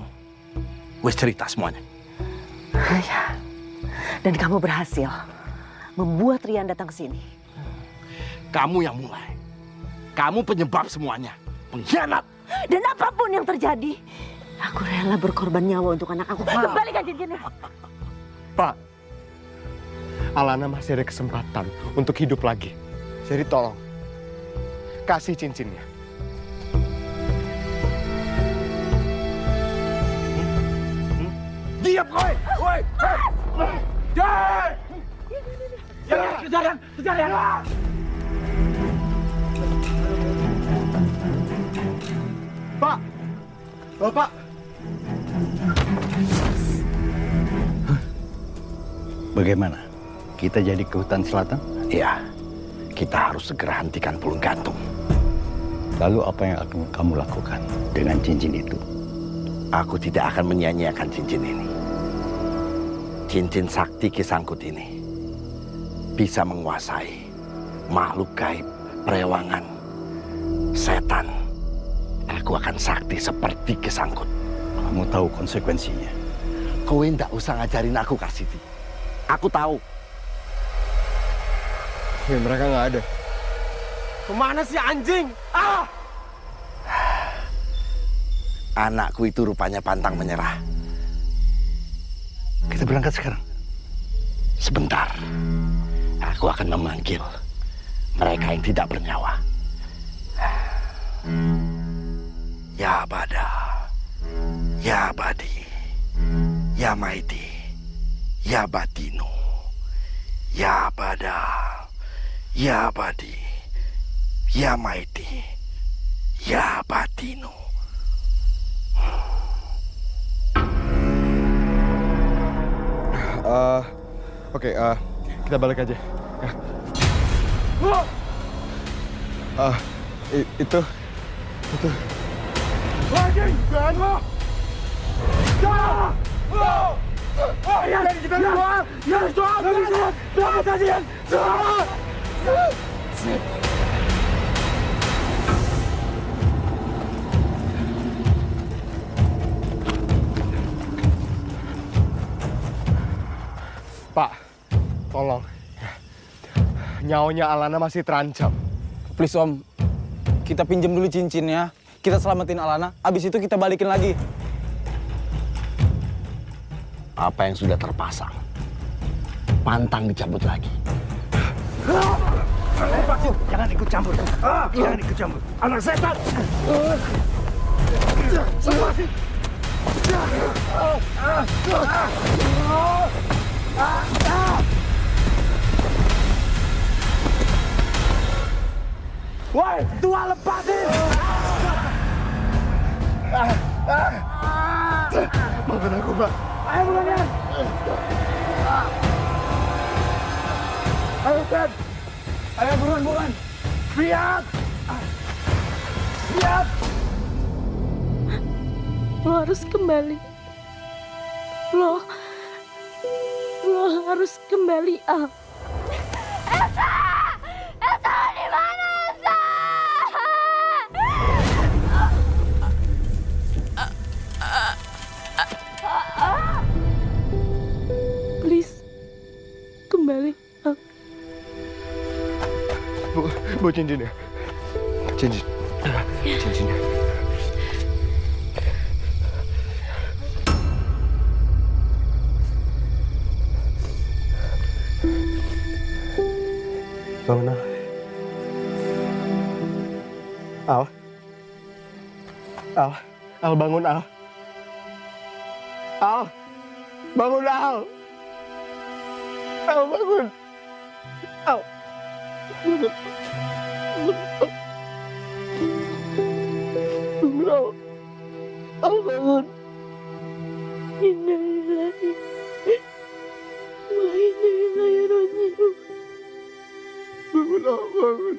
wis cerita semuanya. Ya. Dan kamu berhasil membuat Rian datang ke sini. Kamu yang mulai. Kamu penyebab semuanya. Pengkhianat. Dan apapun yang terjadi, aku rela berkorban nyawa untuk anak aku. Kembalikan cincinnya. Pak, Alana masih ada kesempatan untuk hidup lagi. Jadi tolong, kasih cincinnya. Diam kowe! Woi! Jangan! Kejar! Pak! Bapak! Bagaimana? Kita jadi ke hutan selatan? Iya, kita harus segera hentikan Pulung Gantung. Lalu apa yang akan kamu lakukan dengan cincin itu? Aku tidak akan menyia-nyiakan cincin ini. Cincin sakti Kisangkut ini bisa menguasai makhluk gaib, perewangan, setan. Aku akan sakti seperti Kisangkut. Kamu tahu konsekuensinya. Kowe ndak usah ngajarin aku, Kasiti. Aku tahu. Ya, mereka nggak ada. Kemana sih anjing? Anakku itu rupanya pantang menyerah. Kita berangkat sekarang. Sebentar. Aku akan memanggil mereka yang tidak bernyawa. Ya Bada, Ya Badi, Ya Maiti, Ya Batino, Ya Bada, Ya Badi, Ya Maiti, Ya Batino. Oke, kita balik aja. Ya. Itu. Lagi, jangan lo! Jangan! Ya, kita keluar! Ya, selamat sajian! Selamat! Pak, tolong. Nyawanya Alana masih terancam. Please Om, kita pinjam dulu cincinnya, kita selamatin Alana, abis itu kita balikin lagi. Apa yang sudah terpasang, pantang dicabut lagi. Lepasin, jangan ikut campur. Jangan ikut campur. Anak setan! Lepasin! Woi, tua lepasin! Maafin aku, Pak. Ayo buruan! Ayo, Ted! Ayo buruan! Lihat! Lihat! Lo harus kembali. Lo harus kembali, Al. Elsa di mana, Elsa? Please, kembali, Al. Bu cincinnya. Cincinnya. Bangun, Al. Al, bangun, Al. Al, bangun, Al. Al, bangun. Al. Bangun, Al, bangun. Innalillahi wa inna ilaihi raji'un. Bangun, Al, bangun.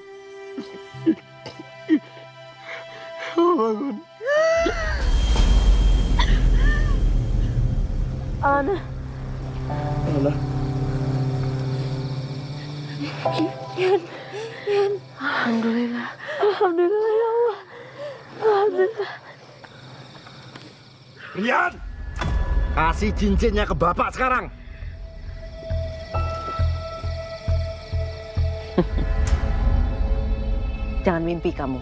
Al, bangun. Alana. Yan. Alhamdulillah ya Allah. Alhamdulillah. Rian! Kasih cincinnya ke bapak sekarang. Jangan mimpi kamu.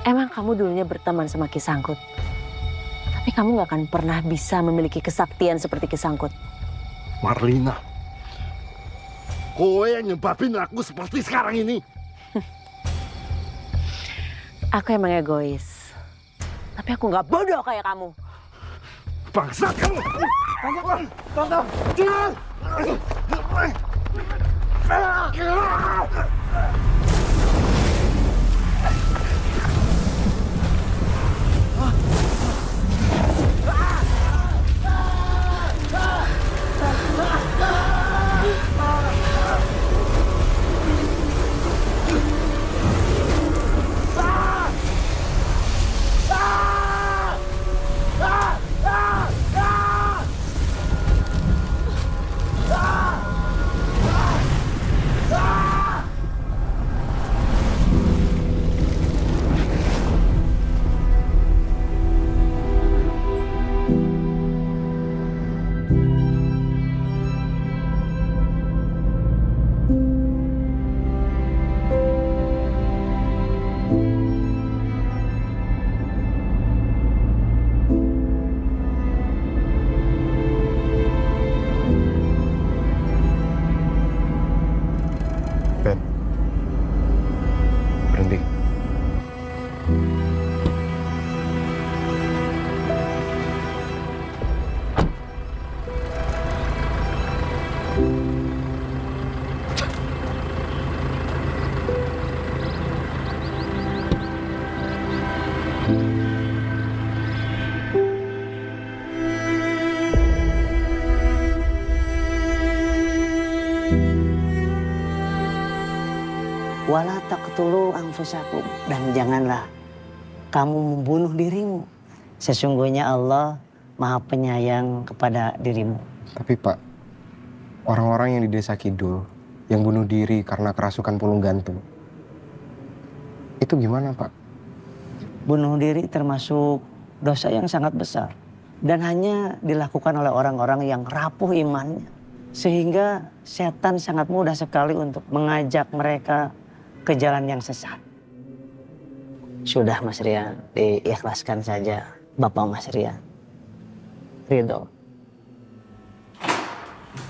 Emang kamu dulunya berteman sama Ki Sangkut. Tapi kamu gak akan pernah bisa memiliki kesaktian seperti Ki Sangkut. Marlina, kowe yang nyebabin aku seperti sekarang ini. Aku emang egois. Tapi aku gak bodoh kayak kamu. Bangsat kamu! Tante! Jangan! taqtulu anfusakum. Dan janganlah kamu membunuh dirimu. Sesungguhnya Allah Maha Penyayang kepada dirimu. Tapi Pak, orang-orang yang di desa Kidul yang bunuh diri karena kerasukan pulung gantung, itu gimana Pak? Bunuh diri termasuk dosa yang sangat besar. Dan hanya dilakukan oleh orang-orang yang rapuh imannya. Sehingga setan sangat mudah sekali untuk mengajak mereka ke jalan yang sesat. Sudah Mas Rian, diikhlaskan saja Bapak Mas Rian. Ridho.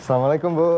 Assalamualaikum Bu.